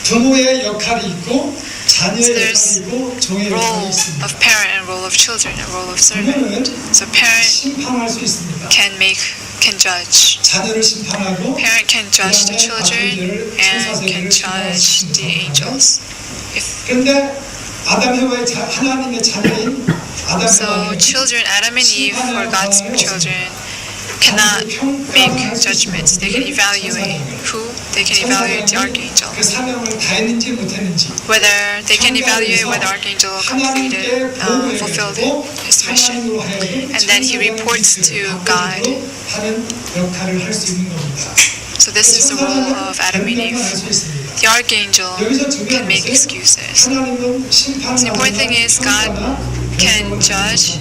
부모의 역할이 있고 So 자녀의 there's 역할이고 종의 role 역할이 있습니다. of parent and role of children and role of servant. 부모는 So parent 심판할 수 있습니다. can judge. 자녀를 심판하고 Parent can judge the children and can judge the angels. 그런데 아담 해와의 하나님의 자녀인 아담 So 해와는 children, Adam and Eve, were God's children, cannot make judgments. They can evaluate who? They can evaluate the archangel. 그 사명을 다했는지 못했는지 Whether they can evaluate whether archangel completed, fulfilled his mission. And then he reports to God. 하는 역할을 할 수 있는 겁니다. So this is the role of Adam and Eve. The archangel can make excuses. 하나님은 심판을 The important thing is God can judge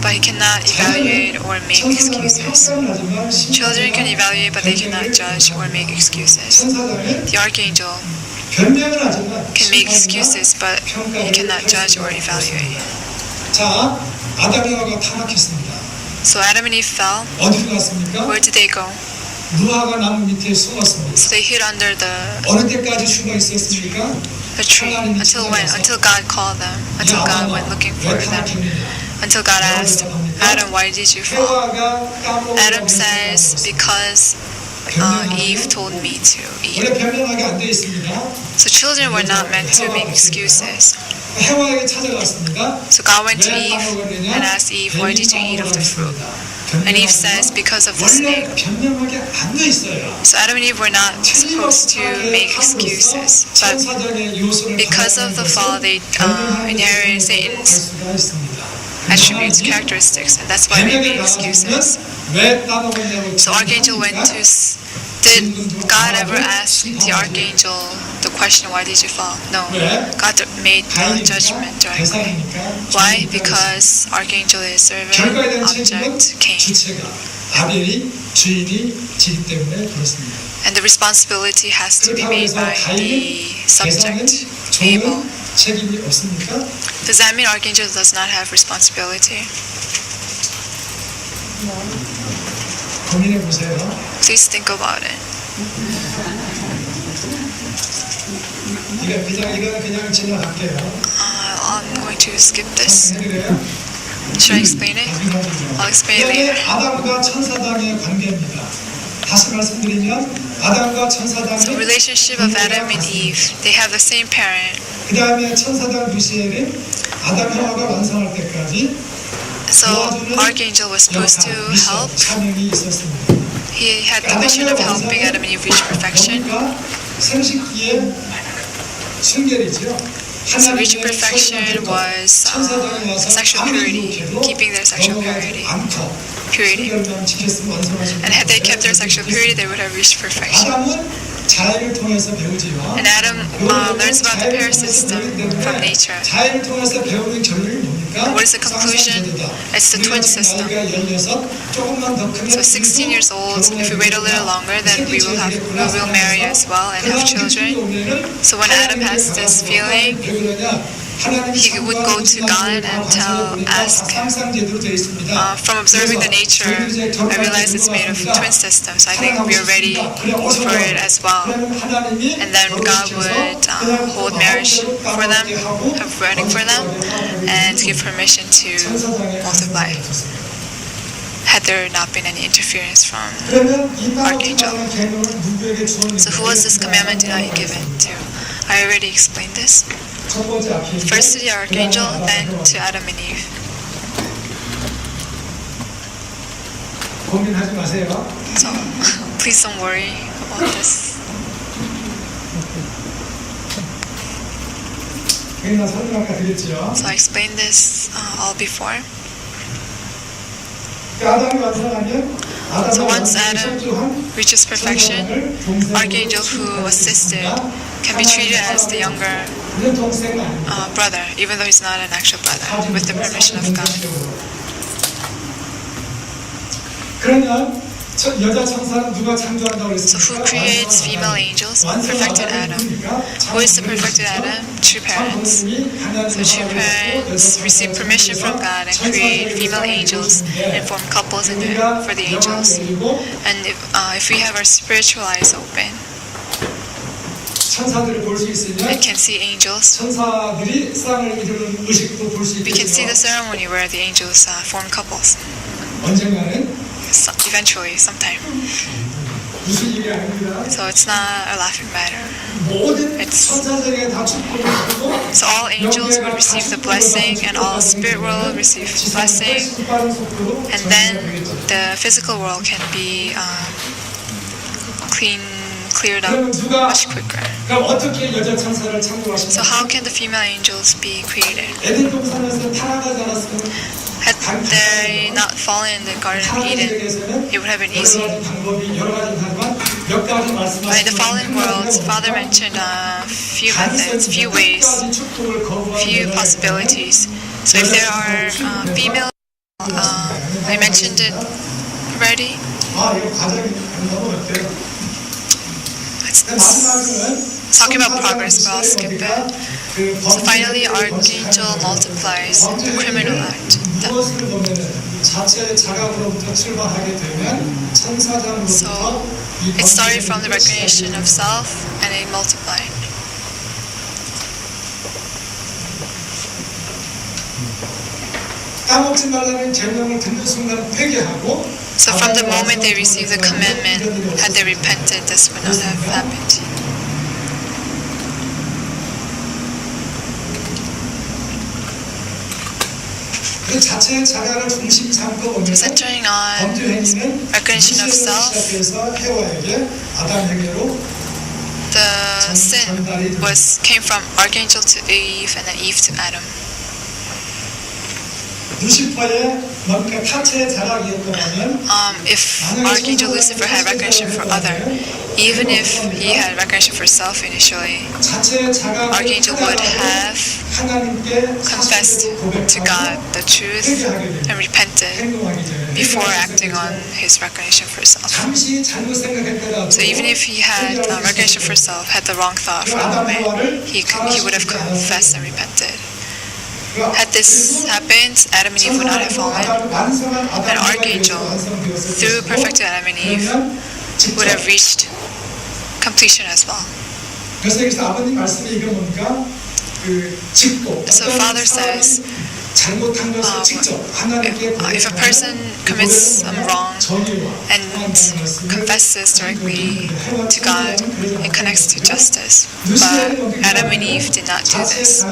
but he cannot evaluate or make 천사들은 excuses. 평가는 하지만 Children can evaluate, but they cannot judge or make excuses. 천사장은 The archangel 변명은 하지만 can make 심판이나 excuses, but he 평가를 cannot 할 judge 수가 or evaluate. 없습니다. 자, 아담과 하와가 타락했습니다. So Adam and Eve fell. 어디로 갔습니까? Where did they go? 무화과 나무 밑에 숨었습니다. So they hid under the 어느 때까지 숨어 있었습니까? tree. Until when? Until God called them. Until God went looking for 왜 them. 타락했느냐? Until God asked Adam, why did you fall? 해와가 까먹고 Adam says, because Eve told me to eat. 원래 변명하게 안 돼 있습니다. So children were not meant to make excuses. 해와에게 찾아갔습니다. So God went to Eve and asked Eve, why did you eat of the fruit? And Eve says, because of the 원래 snake. 변명하게 안 돼 있어요. So Adam and Eve were not supposed to make excuses, but 천사적인 요소를 because of the fall, they inherited Satan's attributes, characteristics, and that's why they made excuses. 왜 까먹었냐고. So Archangel went to. Did God ever ask the archangel the question, why did you fall? No. God made the judgment directly. Why? Because archangel is servant, 결과에 대한 object, 책임은 Cain. 주체가 아벨이 주인이 지기 때문에 그렇습니다. And the responsibility has to be 그렇다고 made 해서 by the 가인은 subject, 종은 Abel. 책임이 없습니까? Does that mean archangel does not have responsibility? 고민해 보세요. Please think about it. 이거는 그냥 지나갈게요. I'm going to skip this. 해드려요? Should I explain it? I'll explain it later. 아담과 천사당의 관계입니다. 다시 말씀드리면 아담과 천사당이 So relationship of Adam and Eve, they have the same parent. 그 다음에 천사당 루시엘은 아담 하와가 완성할 때까지 So archangel was supposed to help. 사명이 있었습니다. He had the mission of helping Adam and Eve reach perfection. 생식기의 순결이죠. So reaching perfection was sexual purity, keeping their sexual purity. And had they kept their sexual purity, they would have reached perfection. 아담은 자해를 통해서 배우지요. And Adam learns about the pair system from nature. 자해를 통해서 배우는 결론이 뭡니까? What is the conclusion? It's the twin system. 조금만 더 크면 So 16 years old, if we wait a little longer, then we will marry as well and have children. So when Adam has this feeling, he would go to God and ask him. From observing the nature, I realize it's made of twin systems. I think we are ready for it as well. And then God would hold marriage for them, have wedding for them, and give permission to multiply. Had there not been any interference from Archangel. So who was this commandment not given to? I already explained this. First to the Archangel, then to Adam and Eve. 고민하지 마세요. So please don't worry about this. 그냥 설명 아까 드렸죠. So I explained this all before. 아담이 완성하면 So once Adam reaches perfection, Archangel who assisted can be treated as the younger brother, even though he's not an actual brother, with the permission of God. 그러면 여자 천사는 누가 창조한다고 So 그랬습니까? who creates female angels? Perfected Adam. Who is the perfected Adam? True parents. So true parents receive permission from God and create female angels and form couples for the angels. And if we have our spiritual eyes open 천사들을 볼 수 있으면 and can see angels, 천사들이 쌍을 이루는 의식도 볼 수 we can see the 있겠죠. ceremony where the angels form couples. 언젠가는 Eventually, sometime. 무슨 일이 아닙니다. So it's not a laughing matter. 모든 It's- 천사들에게 다 축복을 주고 So all angels would receive the blessing, and all spirit world will receive blessing, and then the physical world can be cleared up 그러면 누가 much quicker. 그럼 어떻게 여자 천사를 So 창조하셨나요? how can the female angels be created? 에덴 동산에서 타락하지 않았으면 Had they not fallen in the Garden of Eden, it would have been easy. 여러 가지 하지만 몇 가지 By the fallen world, Father mentioned a few methods, few ways, few possibilities. So if there are female I mentioned it already. 이거 과정이 너무 어때요? Let's talk about progress, but I'll skip it. So finally, Archangel multiplies the criminal act. 무엇을 보면은 자체의 자각으로부터 출발하게 되면 천사장으로부터 It started from the recognition of self and it multiplied. 까먹지 말라는 계명을 듣는 순간 회개하고 So from the moment they received the commandment, had they repented, this would not have happened. 그 자체의 자각을 중심 삼고 보면 Centering on 범죄 행위는 recognition of 무시에서 self, 시작해서 해와에게 아담에게로 the sin came from Archangel to Eve and then Eve to Adam. 루시퍼의 뭔가 타체의 자각이었다면 If Archangel Lucifer had recognition for other, even if he had recognition for self initially, 자체의 자각을 Archangel would have 하나님께 confessed to God the truth and repented 행동하기 전에 before acting on his recognition for self. 잠시 잘못 생각했더라도 So even if he had recognition for self, had the wrong thought for a moment, he would have confessed and repented. Had this happened, Adam and Eve would not have fallen. An archangel, through perfected Adam and Eve, would have reached completion as well. 그래서 여기서 아버님 말씀이 이거 뭡니까? 그 직고 So Father says, 잘못한 것을 직접 하나님께 if a person commits some wrong and confesses directly to God, it connects to justice. But Adam and Eve did not do this.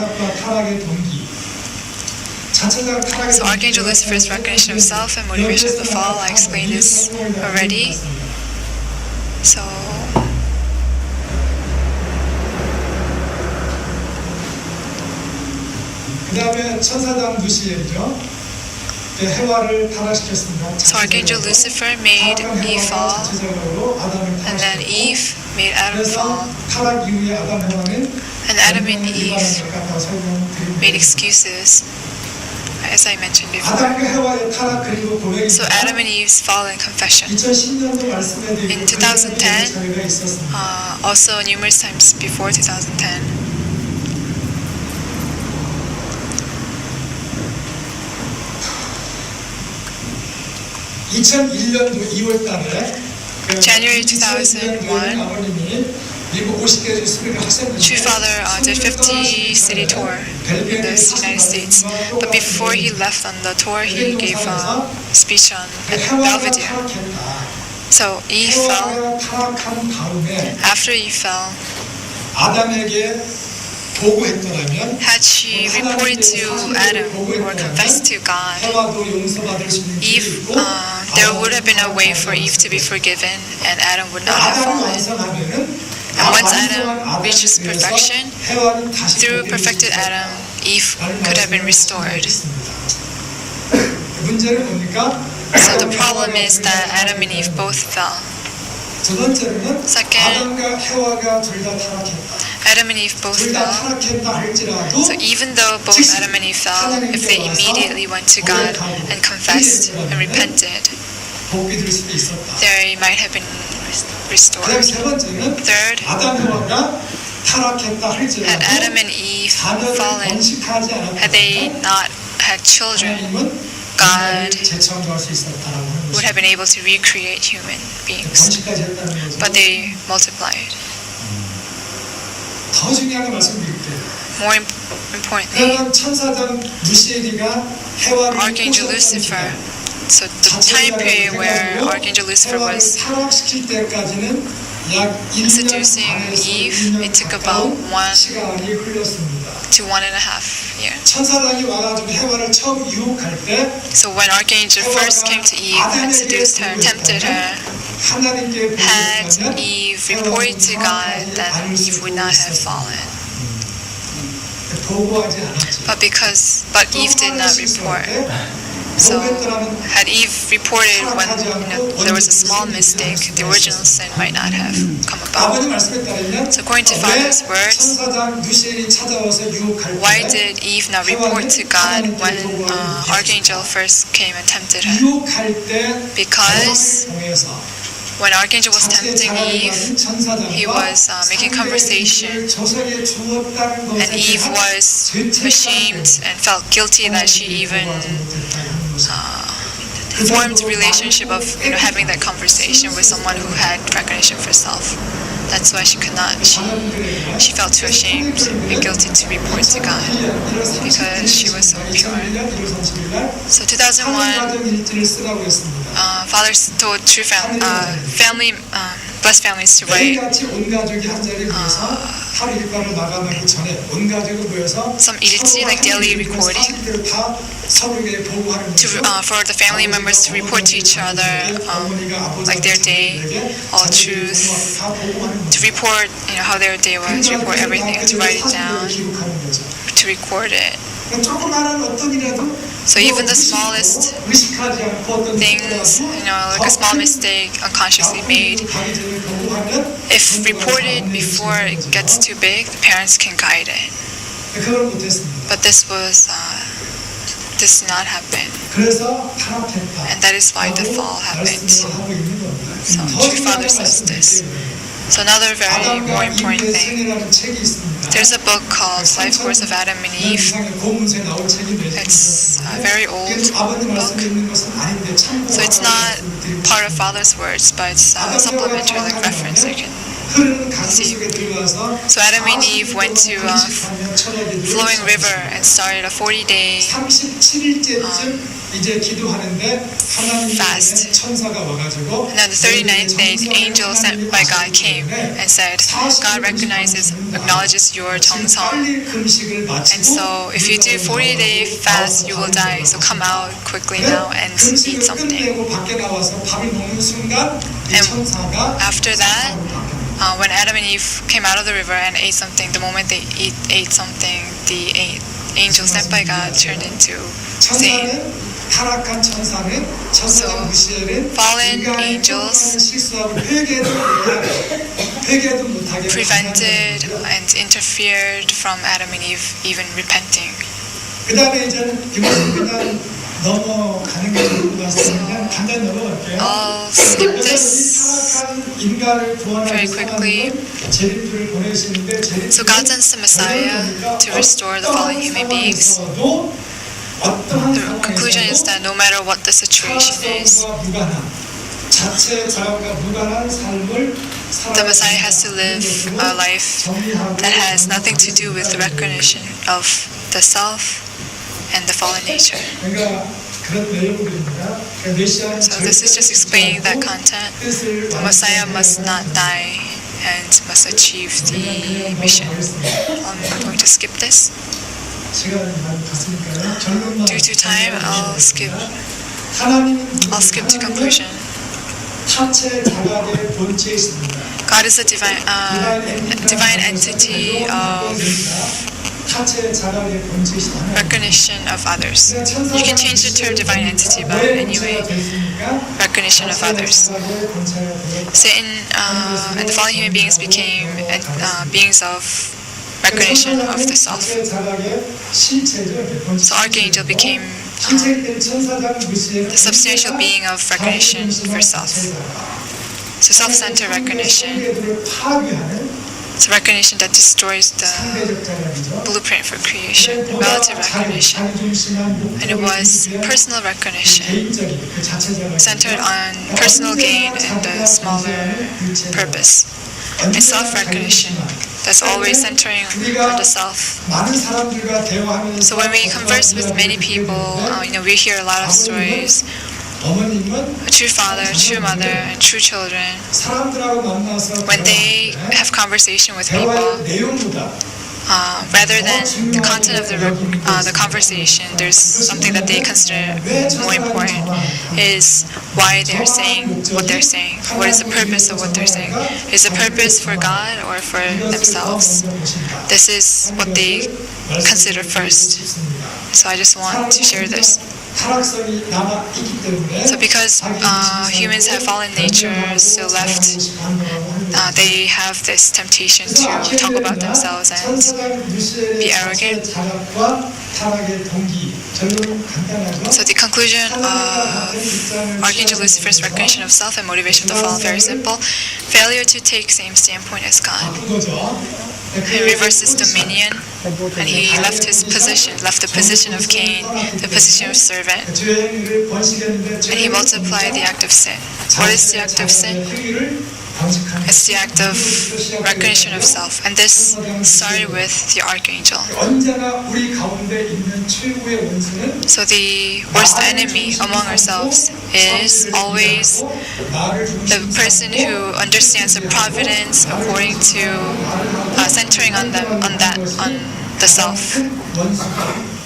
So Archangel Lucifer's recognition of self and motivation of the fall, I explained this already. So 그 다음에 천사장 루시엘이죠. 해와를 타락시켰습니다. So Archangel Lucifer made Eve fall, and then Eve made Adam fall, 타락 이후에 아담 해와는 and Adam and Eve made excuses, as I mentioned before. 아담과 해와의 타락 그리고 고백이 So Adam and Eve's fall and confession. 2010년도 말씀에 In 2010, also numerous times before 2010, 2001년도 2월 달에 January 2001, 아버님이 미국 50개 주스를 하셨는데 True Father did 50 city tour in the United States. But before he left on the tour, he gave a speech on Belvedere. So Eve fell. 타락한 다음에 After Eve fell, 아담에게 보고했더라면 had she reported to Adam or confessed to God, 해와도 용서받을 수 있는 길이 Eve, 있고 there would have been a way for Eve to be forgiven, and Adam would not have 아담이 fallen. 완성하면은 And once Adam reaches perfection, 해와는 다시 through perfected Adam, Eve could have been restored. 문제는 뭡니까? So the problem is that Adam and Eve both fell. 두 번째로는 Second, 아담과 해와가 둘 다 타락했다. Adam and Eve both 둘 다 fell. 타락했다 할지라도 So even though both Adam and Eve fell, if they immediately went to God and confessed and repented, 복이 될 수도 있었다. they might have been 그다음 restored. 세 번째는 Third, 아담 해와가 타락했다 had 할지라도 Adam and Eve 자녀를 fallen, 번식하지 had they 않았다면 not had children, 하나님은 God 재창조할 수 있었다라고 하는 would 것입니다. have been able to recreate human beings. 번식까지 했다는 거죠. But they multiplied. 더 중요한 거 말씀드릴게요. More importantly, 그러면 천사장 루시엘이가 해와를 Archangel Lucifer. So the time period where Archangel Lucifer was 타락시킬 때까지는 약 1년 seducing 반에서 Eve, 1년 it took about 가까운 시간이 흘렀습니다. to 1.5 years. 천사장이 와가지고 해와를 처음 유혹할 때 So when Archangel first came to Eve and seduced her, tempted her, 하나님께 had 보고했다면 Eve reported to God, then Eve would not have fallen. 보고하지 않았죠. But Eve did not report. So, had Eve reported when there was a small mistake, the original sin might not have come about. 아버지 말씀에 따르면 So, according to 왜 Father's words, 천사장 누시엘이 찾아와서 유혹할 why 때 did Eve not report to God when Archangel first came and tempted her? 유혹할 때 Because 통해서 when Archangel was tempting Eve, he was making conversation, and Eve was ashamed and felt guilty that she even formed a relationship of having that conversation with someone who had recognition for self. That's why she could not. She felt too ashamed and guilty to report to God because she was so pure. So 2001. Father told True Family, Blessed Families to write some 일지, like daily recording, for the family members to report to each other, like their day, all truth, to report, how their day was, report everything, to write it down, to record it. So even the smallest things, like a small mistake unconsciously made, if reported before it gets too big, the parents can guide it. But this did not happen. And that is why the fall happened. So True Father says this. So another very more important thing, there's a book called Life Course of Adam and Eve. It's a very old book. So it's not part of Father's words, but it's a supplementary reference you can see. So Adam and Eve went to a flowing river and started a 40-day fast. And on the 39th day, the angel sent by God came and said, God acknowledges your tongue song. And so if you do 40-day fast, you will die. So come out quickly now and eat something. And after that, when Adam and Eve came out of the river and ate something, the moment they ate something, the angel sent by God turned into Satan. So, fallen angels prevented and interfered from Adam and Eve even repenting. I'll skip this very quickly. So God sends the Messiah to restore the fallen human beings. The conclusion is that no matter what the situation is, the Messiah has to live a life that has nothing to do with the recognition of the self and the fallen nature. So this is just explaining that content. The Messiah must not die and must achieve the mission. I'm going to skip this. Due to time, I'll skip to conclusion. God is a divine entity of recognition of others. You can change the term divine entity, but anyway, recognition of others. Satan and the fallen human beings became beings of recognition of the self. So Archangel became the substantial being of recognition for self. So self-centered recognition. It's recognition that destroys the blueprint for creation, relative recognition. And it was personal recognition, centered on personal gain and the smaller purpose. And self-recognition, that's always centering on the self. So when we converse with many people, we hear a lot of stories. A true father, a true mother, and true children, when they have conversation with people, rather than the content of the conversation, there's something that they consider more important, is why they're saying what they're saying. What is the purpose of what they're saying? Is the purpose for God or for themselves? This is what they consider first. So I just want to share this. 타락성이 남아 있기 때문에 So because humans have fallen natures still left, they have this temptation to talk about themselves and be arrogant. So the conclusion of Archangel Lucifer's recognition of self and motivation of the fall is very simple. Failure to take same standpoint as God. He reversed his dominion and he left his position, left the position of Cain, the position of servant, and he multiplied the act of sin. What is the act of sin? It's the act of recognition of self, and this started with the archangel. So the worst enemy among ourselves is always the person who understands the providence according to centering on the self.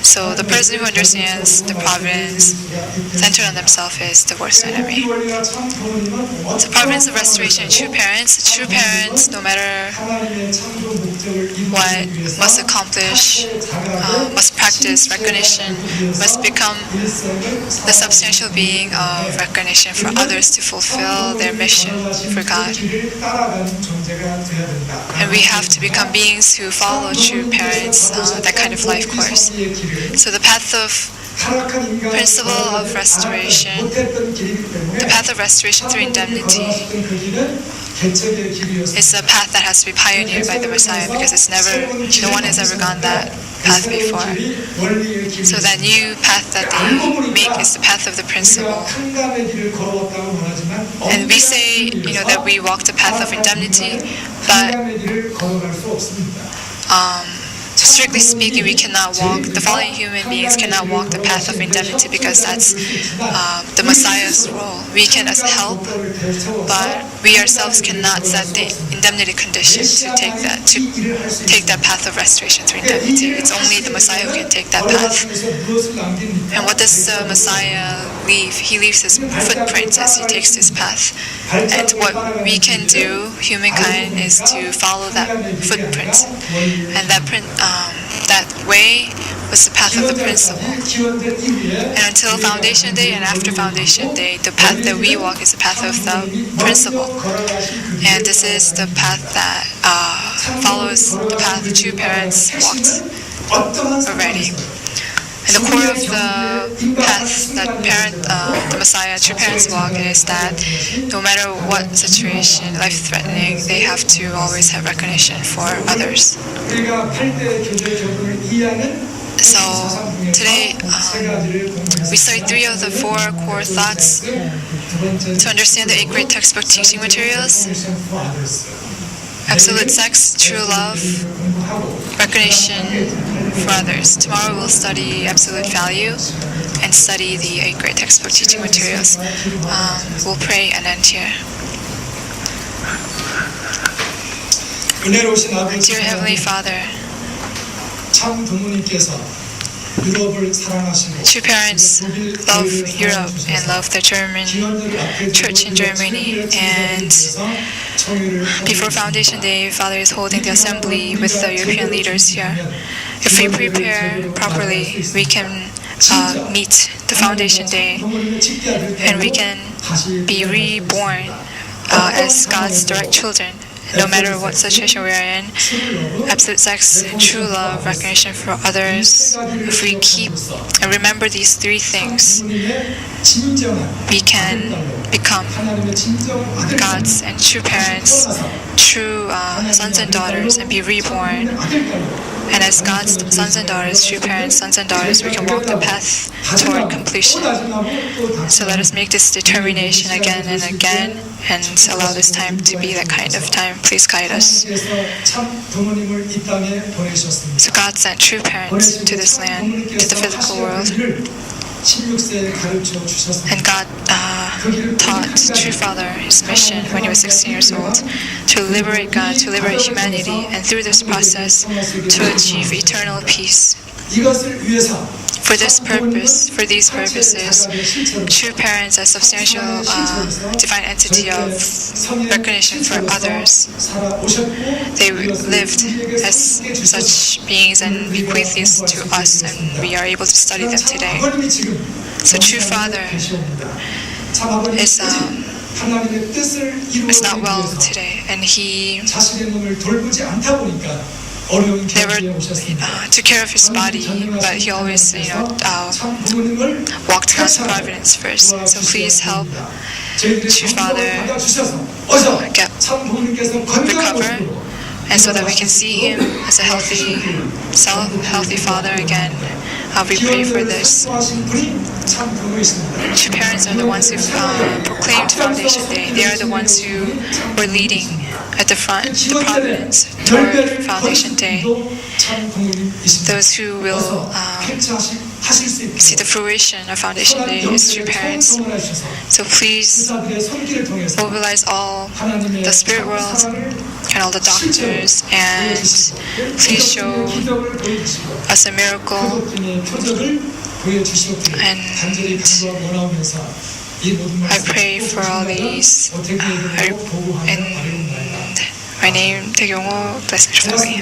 So the person who understands the providence centered on themselves is the worst enemy. So providence of restoration, true parents, no matter what, must accomplish, must practice recognition, must become the substantial being of recognition for others to fulfill their mission for God. And we have to become beings who follow true parents, that kind of life course. So the path of principle of restoration, the path of restoration through indemnity, is a path that has to be pioneered by the Messiah because no one has ever gone that path before. So that new path that they make is the path of the principle. And we say, that we walk the path of indemnity, but strictly speaking, we cannot walk, the fallen human beings cannot walk the path of indemnity because that's the Messiah's role. We can help, but we ourselves cannot set the indemnity condition to take that path of restoration through indemnity. It's only the Messiah who can take that path. And what does the Messiah leave? He leaves his footprints as he takes this path. And what we can do, humankind, is to follow that footprint. And that way was the path of the principle. And until Foundation Day and after Foundation Day, the path that we walk is the path of the principle. And this is the path that follows the path the true parents walked already. And the core of the path that the Messiah, true parents walk is that no matter what situation, life-threatening, they have to always have recognition for others. So today we studied 3 of the 4 core thoughts to understand the 8 great textbook teaching materials: absolute sex, true love, recognition for others. Tomorrow we'll study absolute value and study the 8 great textbook teaching materials. We'll pray and end here. Dear Heavenly Father, true parents love Europe and love the German church in Germany, and before Foundation Day, Father is holding the assembly with the European leaders here. If we prepare properly, we can meet the Foundation Day and we can be reborn as God's direct children. No matter what situation we are in, absolute sex, true love, recognition for others, if we keep and remember these 3 things, we can become God's and true parents, true sons and daughters, and be reborn. And as God's sons and daughters, true parents, sons and daughters, we can walk the path toward completion. So let us make this determination again and again, and allow this time to be that kind of time. Please guide us. So God sent true parents to this land, to the physical world. And God taught true Father his mission when he was 16 years old, to liberate God, to liberate humanity, and through this process to achieve eternal peace. For these purposes, true parents are substantial divine entity of recognition for others. They lived as such beings and bequeath these to us, and we are able to study them today. So true father is not well today, and he never took care of his body, but he always, walked God's providence first. So please help true father recover, and so that we can see him as a healthy father again. We pray for this. True parents are the ones who proclaimed Foundation Day. They are the ones who were leading at the front, the providence toward Foundation Day. Those who will see the fruition of Foundation Day is true parents. So please mobilize all the spirit world and all the doctors, and please show us a miracle. And I pray for all these. In my name, 태경호, blessed family.